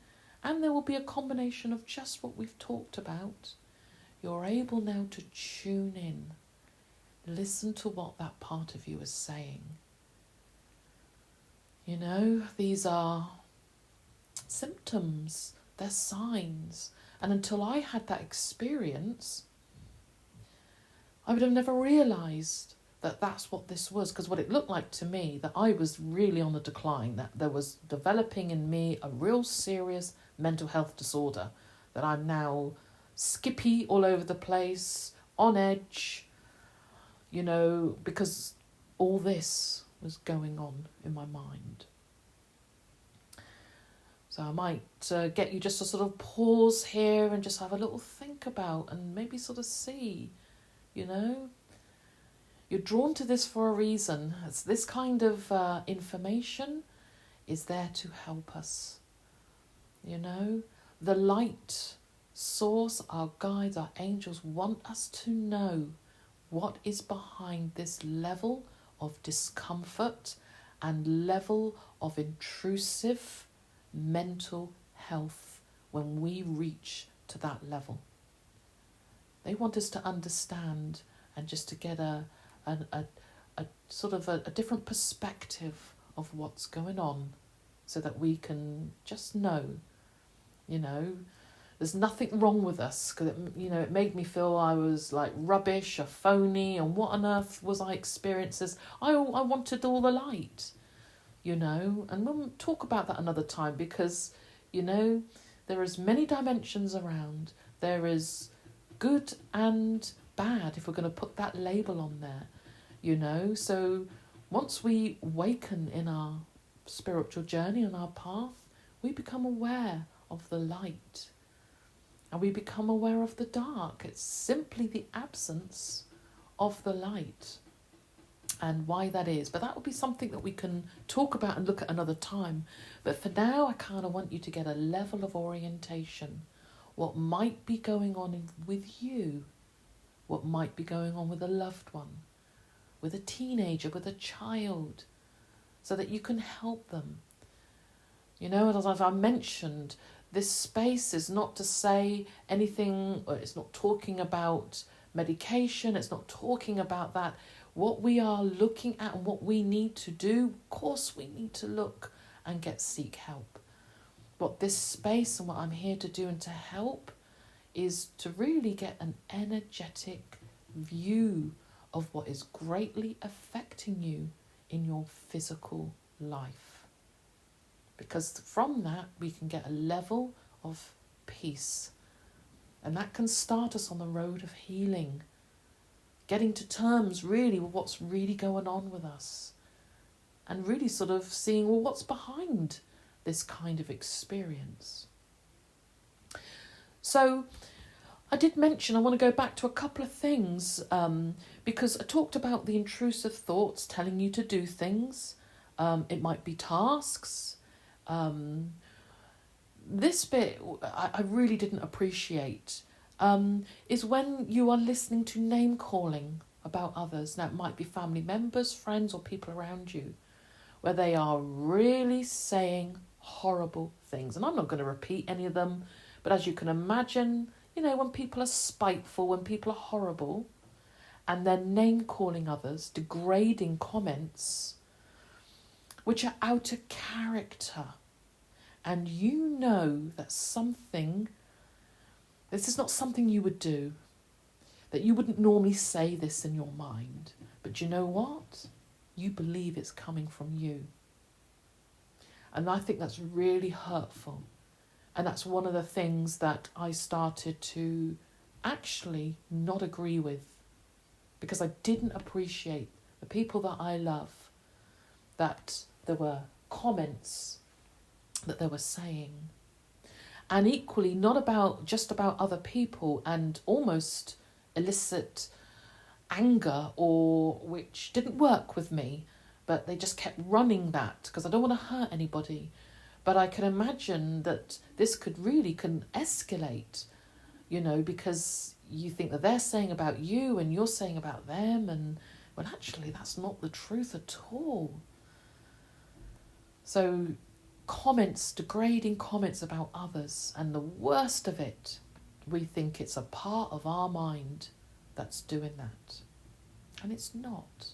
and there will be a combination of just what we've talked about, you're able now to tune in. Listen to what that part of you is saying. These are symptoms, they're signs. And until I had that experience, I would have never realised that that's what this was. Because what it looked like to me, that I was really on the decline, that there was developing in me a real serious mental health disorder, that I'm now skippy all over the place, on edge, because all this was going on in my mind. So I might get you just to sort of pause here and just have a little think about and maybe sort of see, You're drawn to this for a reason. It's this kind of information is there to help us. The light source, our guides, our angels want us to know what is behind this level of discomfort and level of intrusive mental health when we reach to that level. They want us to understand and just to get a sort of a different perspective of what's going on, so that we can just know, there's nothing wrong with us. Because it made me feel I was like rubbish, a phony, and what on earth was I experiencing? I wanted all the light, and we'll talk about that another time, because there is many dimensions around. There is good and bad, if we're going to put that label on there, so once we awaken in our spiritual journey, on our path, we become aware of the light and we become aware of the dark. It's simply the absence of the light, and why that is, but that will be something that we can talk about and look at another time. But for now, I kind of want you to get a level of orientation, what might be going on with you, what might be going on with a loved one, with a teenager, with a child, so that you can help them. As I mentioned, this space is not to say anything, or it's not talking about medication, it's not talking about that. What we are looking at and what we need to do, of course we need to look and seek help. What this space and what I'm here to do and to help is to really get an energetic view of what is greatly affecting you in your physical life. Because from that, we can get a level of peace. And that can start us on the road of healing. Getting to terms really with what's really going on with us. And really sort of seeing, what's behind this kind of experience. So I did mention I want to go back to a couple of things, because I talked about the intrusive thoughts telling you to do things, It might be tasks. This bit I really didn't appreciate, is when you are listening to name calling about others. Now, it might be family members, friends, or people around you, where they are really saying horrible things. And I'm not going to repeat any of them, but as you can imagine, when people are spiteful, when people are horrible, and then name calling others, degrading comments, which are out of character. And that this is not something you would do, that you wouldn't normally say this in your mind. But you know what? You believe it's coming from you. And I think that's really hurtful. And that's one of the things that I started to actually not agree with, because I didn't appreciate the people that I love, that there were comments that they were saying. And equally, not just about other people and almost elicit anger, or which didn't work with me, but they just kept running that because I don't want to hurt anybody. But I can imagine that this can escalate, because you think that they're saying about you and you're saying about them, and well, actually that's not the truth at all. So degrading comments about others, and the worst of it, we think it's a part of our mind that's doing that. And it's not.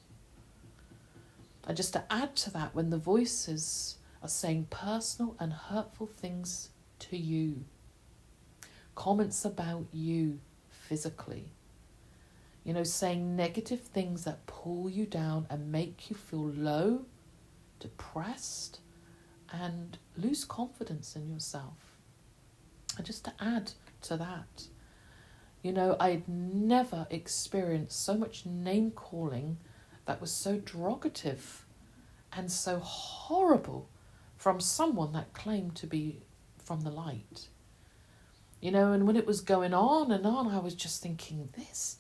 And just to add to that, when the voices are saying personal and hurtful things to you, comments about you physically, saying negative things that pull you down and make you feel low, depressed, and lose confidence in yourself. And just to add to that, I'd never experienced so much name calling that was so derogative and so horrible from someone that claimed to be from the light. And when it was going on and on, I was just thinking, this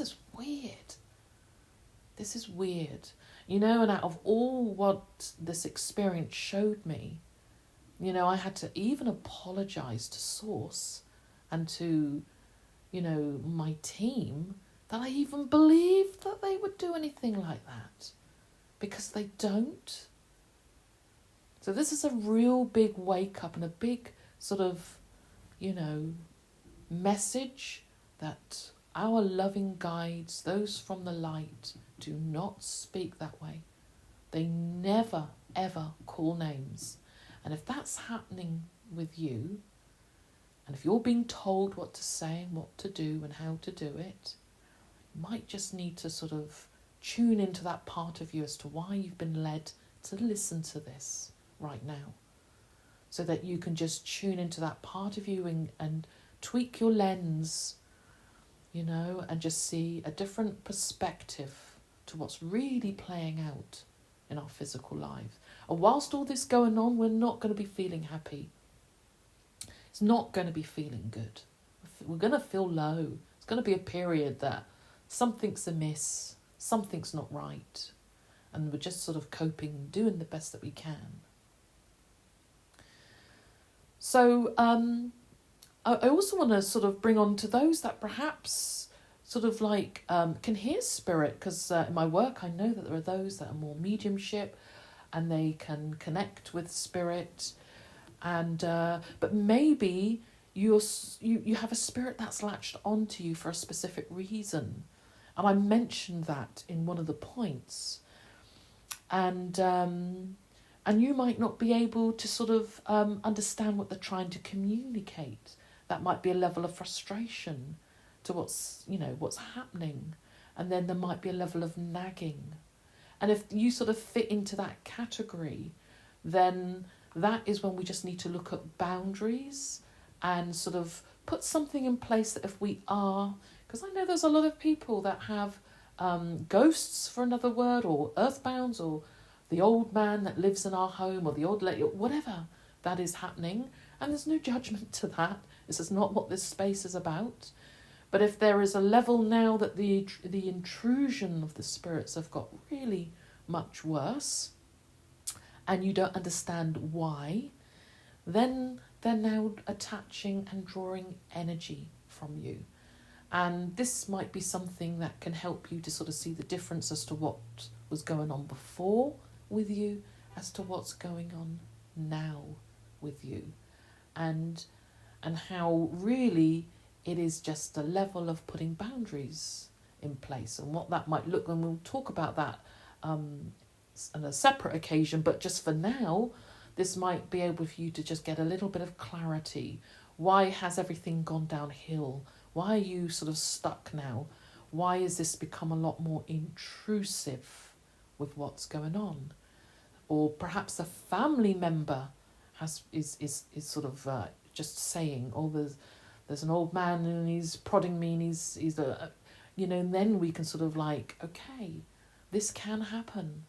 is weird. This is weird. And out of all what this experience showed me, I had to even apologise to Source and to, my team, that I even believed that they would do anything like that, because they don't. So this is a real big wake up and a big sort of, message that our loving guides, those from the light, do not speak that way. They never, ever call names. And if that's happening with you, and if you're being told what to say and what to do and how to do it, you might just need to sort of tune into that part of you as to why you've been led to listen to this right now, so that you can just tune into that part of you and tweak your lens, and just see a different perspective to what's really playing out in our physical lives. And whilst all this going on, we're not going to be feeling happy. It's not going to be feeling good. We're going to feel low. It's going to be a period that something's amiss, something's not right, and we're just sort of coping, doing the best that we can. So I also want to sort of bring on to those that perhaps sort of like can hear spirit, because in my work I know that there are those that are more mediumship and they can connect with spirit, and but maybe you have a spirit that's latched onto you for a specific reason, and I mentioned that in one of the points, and you might not be able to sort of understand what they're trying to communicate. That might be a level of frustration to what's happening. And then there might be a level of nagging. And if you sort of fit into that category, then that is when we just need to look at boundaries and sort of put something in place that if we are, because I know there's a lot of people that have ghosts, for another word, or earthbounds, or the old man that lives in our home, or the old lady, whatever that is happening. And there's no judgment to that. This is not what this space is about. But if there is a level now that the intrusion of the spirits have got really much worse, and you don't understand why, then they're now attaching and drawing energy from you. And this might be something that can help you to sort of see the difference as to what was going on before with you, as to what's going on now with you. And how really it is just a level of putting boundaries in place, and what that might look, and we'll talk about that on a separate occasion, but just for now, this might be able for you to just get a little bit of clarity. Why has everything gone downhill? Why are you sort of stuck now? Why has this become a lot more intrusive with what's going on? Or perhaps a family member is sort of just saying, oh, there's an old man and he's prodding me and he's a, and then we can sort of like, okay, this can happen.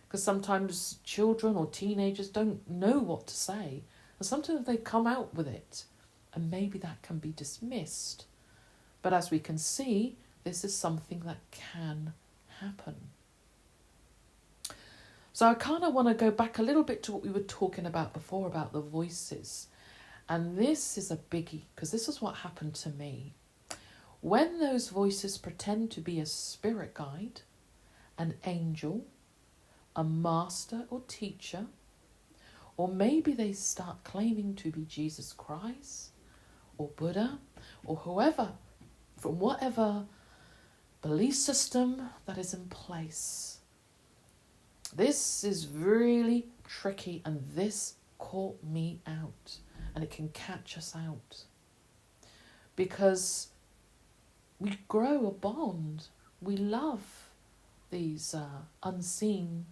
Because sometimes children or teenagers don't know what to say. And sometimes they come out with it. And maybe that can be dismissed. But as we can see, this is something that can happen. So I kind of want to go back a little bit to what we were talking about before, about the voices. And this is a biggie, because this is what happened to me. When those voices pretend to be a spirit guide, an angel, a master or teacher, or maybe they start claiming to be Jesus Christ or Buddha or whoever, from whatever belief system that is in place. This is really tricky, and this caught me out, and it can catch us out because we grow a bond. We love these unseen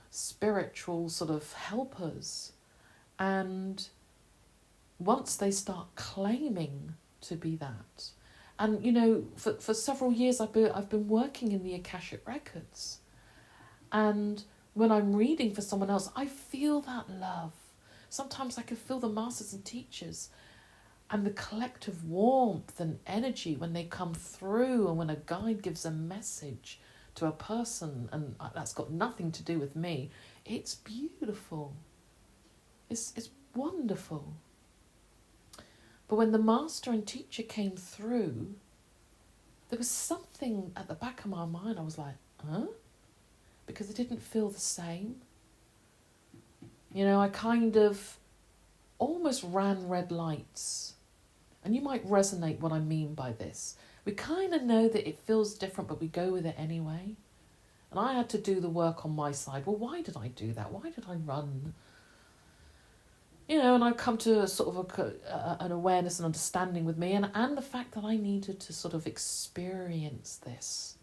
spiritual sort of helpers, and once they start claiming to be that, and for several years I've been working in the Akashic Records, and when I'm reading for someone else, I feel that love. Sometimes I can feel the masters and teachers and the collective warmth and energy when they come through, and when a guide gives a message to a person, and that's got nothing to do with me. It's beautiful. It's wonderful. But when the master and teacher came through, there was something at the back of my mind. I was like, huh? Because it didn't feel the same. I kind of almost ran red lights. And you might resonate what I mean by this. We kind of know that it feels different, but we go with it anyway. And I had to do the work on my side. Well, why did I do that? Why did I run? And I've come to sort of an awareness and understanding with me, and the fact that I needed to sort of experience this.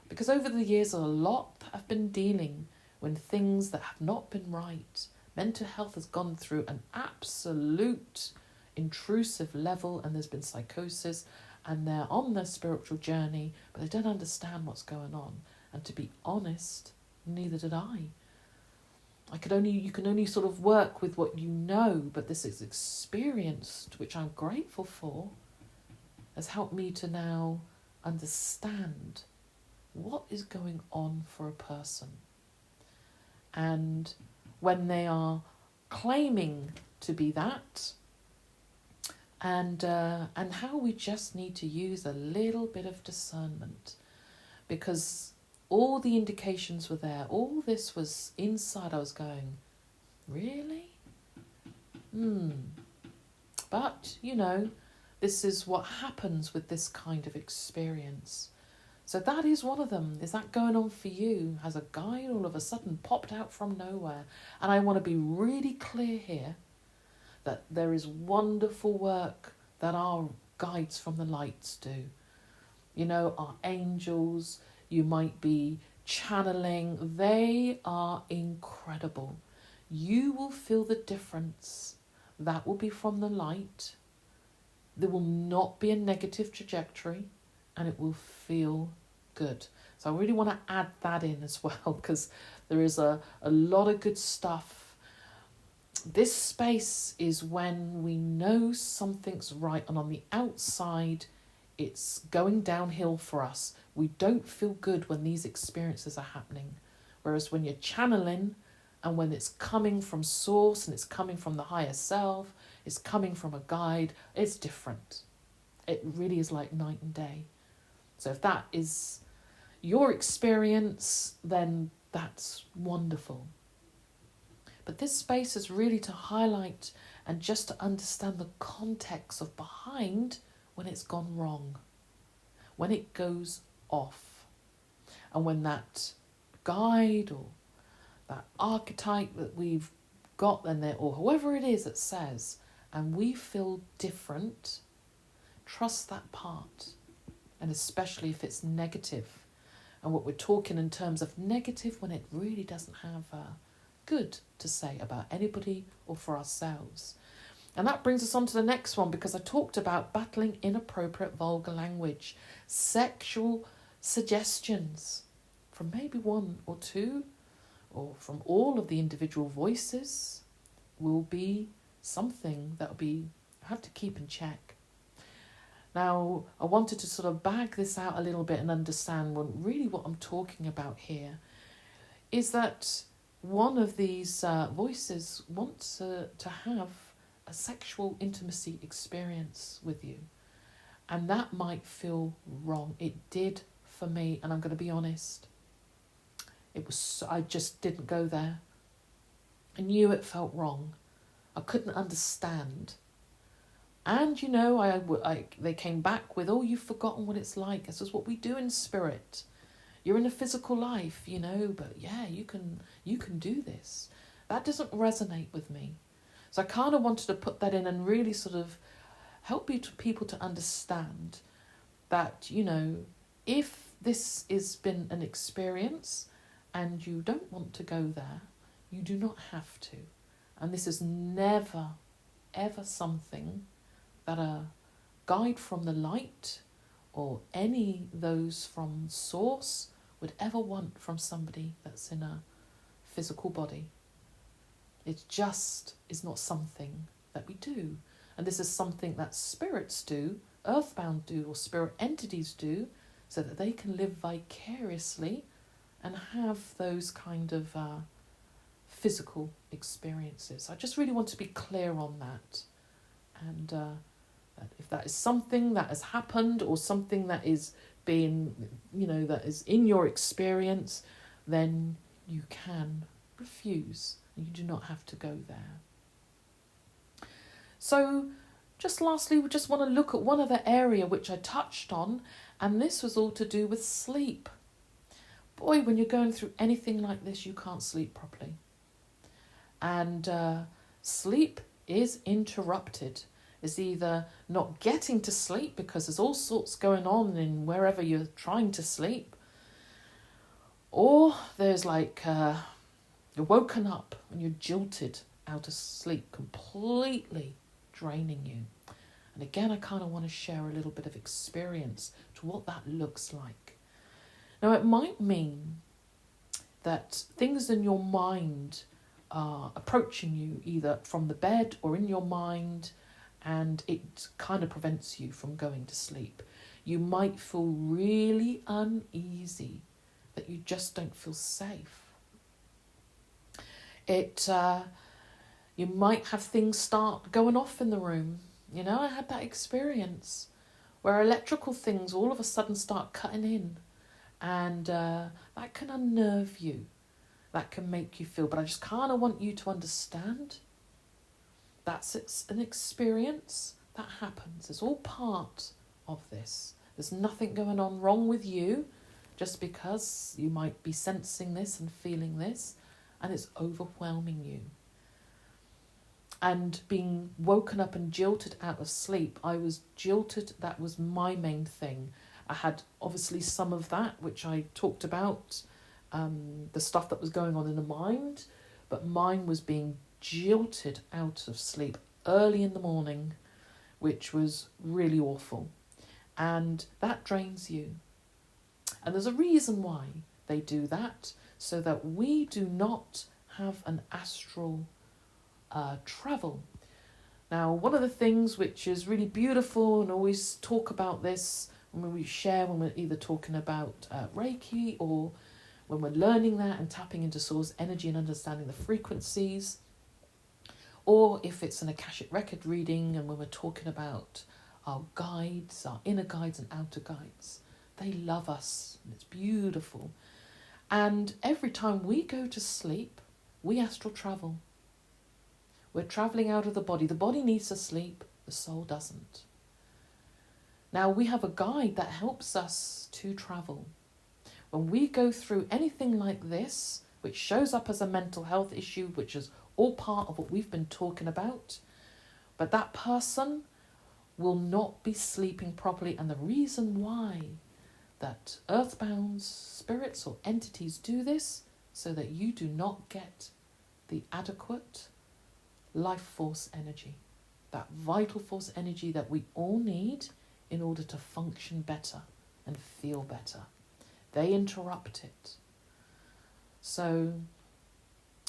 Because over the years, a lot that I've been dealing with things that have not been right. Mental health has gone through an absolute intrusive level, and there's been psychosis, and they're on their spiritual journey, but they don't understand what's going on. And to be honest, neither did I. You can only sort of work with what you know, but this is experienced, which I'm grateful for, has helped me to now understand what is going on for a person. And when they are claiming to be that, and how we just need to use a little bit of discernment, because all the indications were there. All this was inside. I was going, really? But, this is what happens with this kind of experience. So that is one of them. Is that going on for you? Has a guide all of a sudden popped out from nowhere? And I want to be really clear here that there is wonderful work that our guides from the lights do. Our angels, you might be channeling. They are incredible. You will feel the difference. That will be from the light. There will not be a negative trajectory, and it will feel good. So I really want to add that in as well, because there is a lot of good stuff. This space is when we know something's right, and on the outside, it's going downhill for us. We don't feel good when these experiences are happening. Whereas when you're channeling, and when it's coming from source and it's coming from the higher self, it's coming from a guide, it's different. It really is like night and day. So if that is your experience, then that's wonderful. But this space is really to highlight and just to understand the context of behind when it's gone wrong, when it goes off, and when that guide or that archetype that we've got in there, or whoever it is that says, and we feel different, trust that part. And especially if it's negative. And what we're talking in terms of negative when it really doesn't have good to say about anybody or for ourselves. And that brings us on to the next one, because I talked about battling inappropriate vulgar language, sexual suggestions from maybe one or two, or from all of the individual voices, will be something that will be have to keep in check. Now, I wanted to sort of bag this out a little bit and understand really what I'm talking about here is that one of these voices wants to have a sexual intimacy experience with you. And that might feel wrong. It did for me, and I'm going to be honest. I just didn't go there. I knew it felt wrong. I couldn't understand. And, you know, they came back with, oh, you've forgotten what it's like. This is what we do in spirit. You're in a physical life, you know, but yeah, you can do this. That doesn't resonate with me. So I kind of wanted to put that in and really sort of help people to understand that, you know, if this has been an experience and you don't want to go there, you do not have to. And this is never, ever something that a guide from the light or any those from source would ever want from somebody that's in a physical body. It just is not something that we do. And this is something that spirits do, earthbound do, or spirit entities do, so that they can live vicariously and have those kind of physical experiences. I just really want to be clear on that. And that if that is something that has happened or something that is being, you know, that is in your experience, then you can refuse and you do not have to go there. So just lastly, we just want to look at one other area which I touched on, and this was all to do with sleep. Boy, when you're going through anything like this, you can't sleep properly. And sleep is interrupted. It's either not getting to sleep because there's all sorts going on in wherever you're trying to sleep, or there's like you're woken up and you're jilted out of sleep, completely draining you. And again, I kind of want to share a little bit of experience to what that looks like. Now, it might mean that things in your mind are approaching you either from the bed or in your mind, and it kind of prevents you from going to sleep. You might feel really uneasy, that you just don't feel safe. You might have things start going off in the room. You know, I had that experience where electrical things all of a sudden start cutting in, and that can unnerve you. That can make you feel, but I just kind of want you to understand that's an experience that happens. It's all part of this. There's nothing going on wrong with you just because you might be sensing this and feeling this and it's overwhelming you. And being woken up and jilted out of sleep, I was jilted. That was my main thing. I had obviously some of that, which I talked about, the stuff that was going on in the mind, but mine was being jilted out of sleep early in the morning, which was really awful. And that drains you. And there's a reason why they do that, so that we do not have an astral travel. Now, one of the things which is really beautiful, and always talk about this when we share, when we're either talking about Reiki or when we're learning that and tapping into source energy and understanding the frequencies, or if it's an Akashic record reading and when we're talking about our guides, our inner guides and outer guides, they love us. It's beautiful. And every time we go to sleep, we astral travel. We're travelling out of the body. The body needs to sleep, the soul doesn't. Now we have a guide that helps us to travel. When we go through anything like this, which shows up as a mental health issue, which is all part of what we've been talking about, but that person will not be sleeping properly. And the reason why that earthbound spirits or entities do this, so that you do not get the adequate life force energy, that vital force energy that we all need in order to function better and feel better. They interrupt it. So,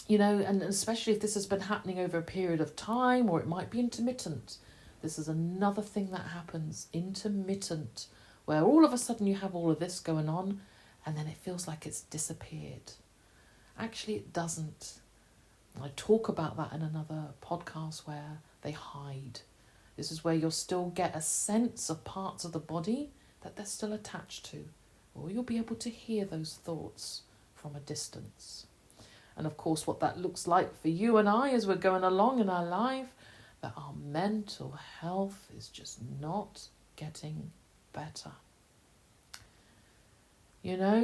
and especially if this has been happening over a period of time, or it might be intermittent. This is another thing that happens, intermittent, where all of a sudden you have all of this going on and then it feels like it's disappeared. Actually, it doesn't. I talk about that in another podcast where they hide. This is where you'll still get a sense of parts of the body that they're still attached to, or you'll be able to hear those thoughts from a distance. And of course, what that looks like for you and I as we're going along in our life, that our mental health is just not getting better.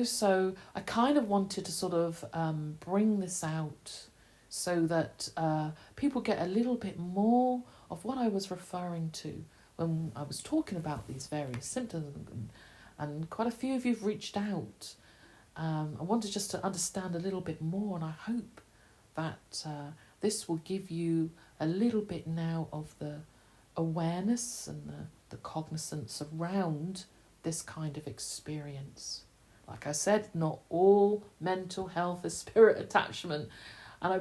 So I kind of wanted to sort of bring this out so that people get a little bit more of what I was referring to when I was talking about these various symptoms, and quite a few of you have reached out. I wanted just to understand a little bit more, and I hope that this will give you a little bit now of the awareness and the cognizance around this kind of experience. Like I said, not all mental health is spirit attachment. And I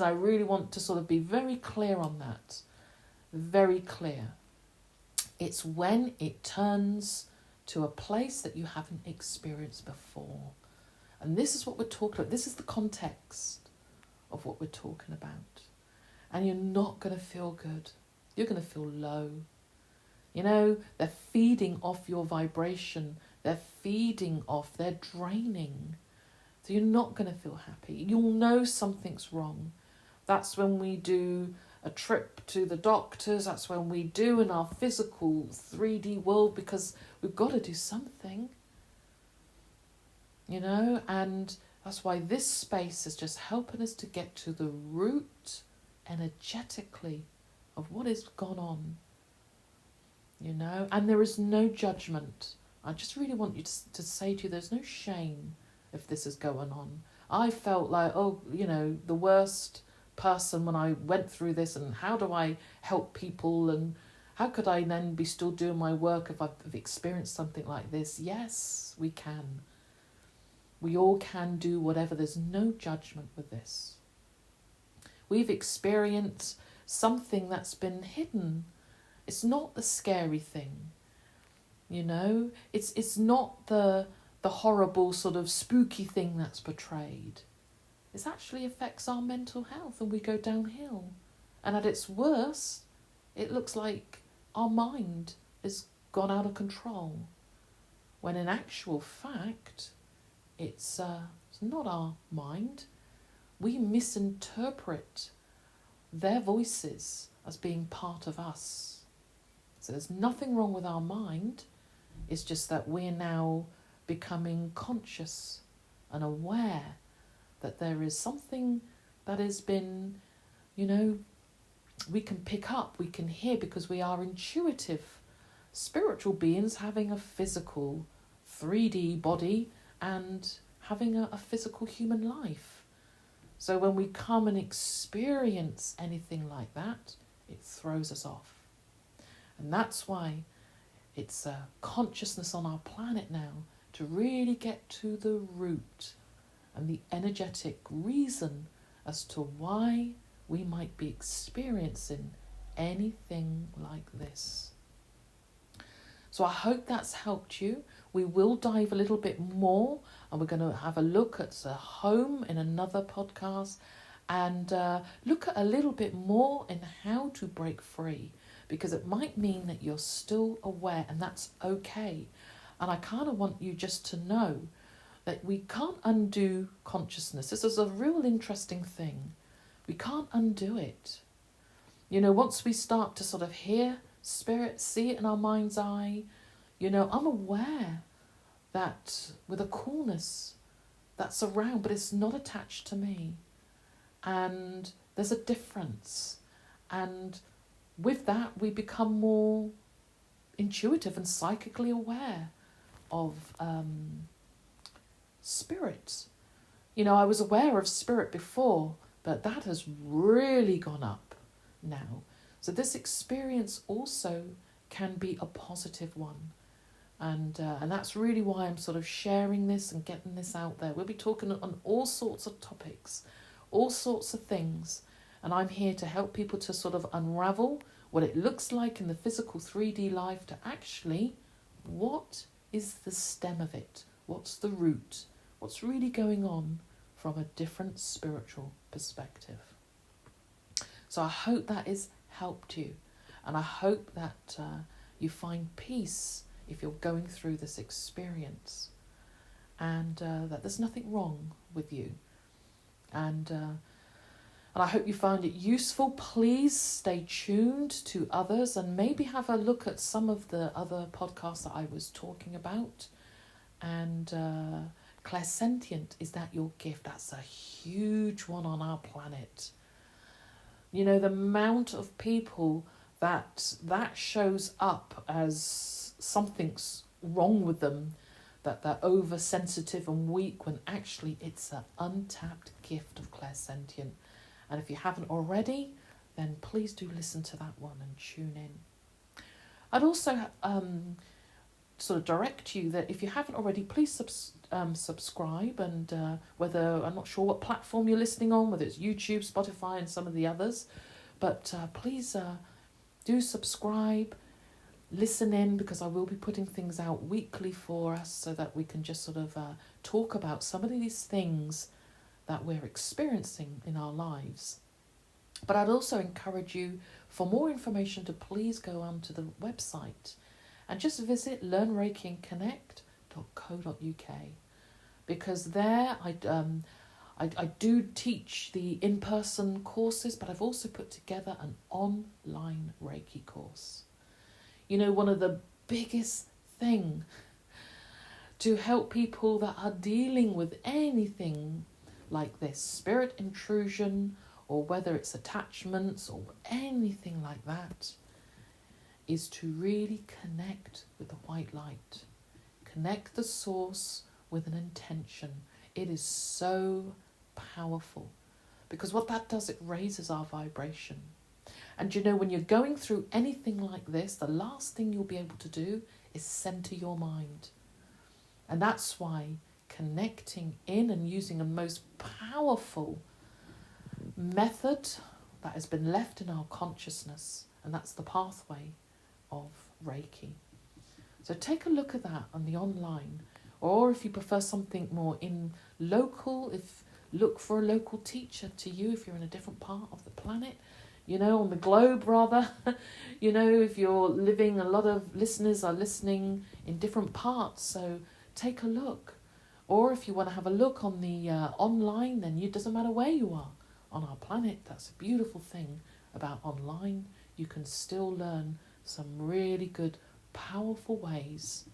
really want to sort of be very clear on that. Very clear. It's when it turns to a place that you haven't experienced before. And this is what we're talking about. This is the context of what we're talking about. And you're not going to feel good. You're going to feel low. They're feeding off your vibration. They're feeding off, they're draining. So you're not going to feel happy. You'll know something's wrong. That's when we do a trip to the doctors. That's when we do in our physical 3D world, because we've got to do something. And that's why this space is just helping us to get to the root energetically of what has gone on. And there is no judgment. I just really want you to say to you, there's no shame if this is going on. I felt like, the worst person when I went through this, and how do I help people, and how could I then be still doing my work if I've experienced something like this? Yes, we can. We all can do whatever. There's no judgment with this. We've experienced something that's been hidden. It's not the scary thing. It's not the horrible sort of spooky thing that's portrayed. It actually affects our mental health, and we go downhill. And at its worst, it looks like our mind has gone out of control. When in actual fact, it's not our mind. We misinterpret their voices as being part of us. So there's nothing wrong with our mind. It's just that we're now becoming conscious and aware that there is something that has been, we can pick up, we can hear, because we are intuitive spiritual beings having a physical 3D body and having a physical human life. So when we come and experience anything like that, it throws us off. And that's why it's a consciousness on our planet now to really get to the root and the energetic reason as to why we might be experiencing anything like this. So I hope that's helped you. We will dive a little bit more, and we're going to have a look at the home in another podcast, and look at a little bit more in how to break free, because it might mean that you're still aware, and that's okay. And I kind of want you just to know that we can't undo consciousness. This is a real interesting thing. We can't undo it. You know, once we start to sort of hear spirit, see it in our mind's eye, you know, I'm aware that with a coolness that's around, but it's not attached to me. And there's a difference. And with that, we become more intuitive and psychically aware of spirit. You know, I was aware of spirit before, but that has really gone up now. So this experience also can be a positive one. And that's really why I'm sort of sharing this and getting this out there. We'll be talking on all sorts of topics, all sorts of things. And I'm here to help people to sort of unravel what it looks like in the physical 3D life to actually, what is the stem of it? What's the root? What's really going on from a different spiritual perspective? So I hope that has helped you. And I hope that you find peace if you're going through this experience. And that there's nothing wrong with you. And I hope you find it useful. Please stay tuned to others and maybe have a look at some of the other podcasts that I was talking about. And clairsentient, is that your gift? That's a huge one on our planet. You know, the amount of people that shows up as something's wrong with them, that they're oversensitive and weak, when actually it's an untapped gift of clairsentient. And if you haven't already, then please do listen to that one and tune in. I'd also sort of direct you that if you haven't already, please subscribe, and whether, I'm not sure what platform you're listening on, whether it's YouTube, Spotify and some of the others, but please do subscribe, listen in, because I will be putting things out weekly for us so that we can just sort of talk about some of these things that we're experiencing in our lives. But I'd also encourage you, for more information, to please go onto the website and just visit learnreikiandconnect.co.uk, because there I do teach the in-person courses, but I've also put together an online Reiki course. You know, one of the biggest thing to help people that are dealing with anything like this, spirit intrusion, or whether it's attachments or anything like that, is to really connect with the white light. Connect the source with an intention. It is so powerful, because what that does, it raises our vibration. And you know, when you're going through anything like this, the last thing you'll be able to do is center your mind. And that's why connecting in and using a most powerful method that has been left in our consciousness, and that's the pathway of Reiki. So take a look at that on the online, or if you prefer something more in local, look for a local teacher to you if you're in a different part of the planet, you know, on the globe rather. You know, if you're living, a lot of listeners are listening in different parts, so take a look. Or if you want to have a look on the online, then it doesn't matter where you are on our planet. That's a beautiful thing about online. You can still learn some really good, powerful ways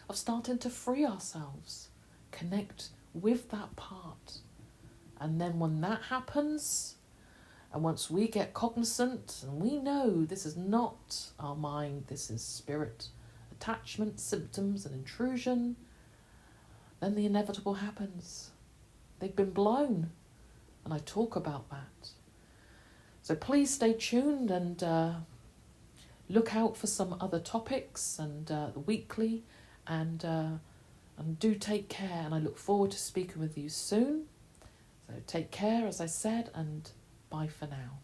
of starting to free ourselves, connect with that part. And then when that happens, and once we get cognizant and we know this is not our mind, this is spirit, attachment, symptoms and intrusion, then the inevitable happens. They've been blown, and I talk about that. So please stay tuned and look out for some other topics and weekly, and do take care, and I look forward to speaking with you soon. So take care, as I said, and bye for now.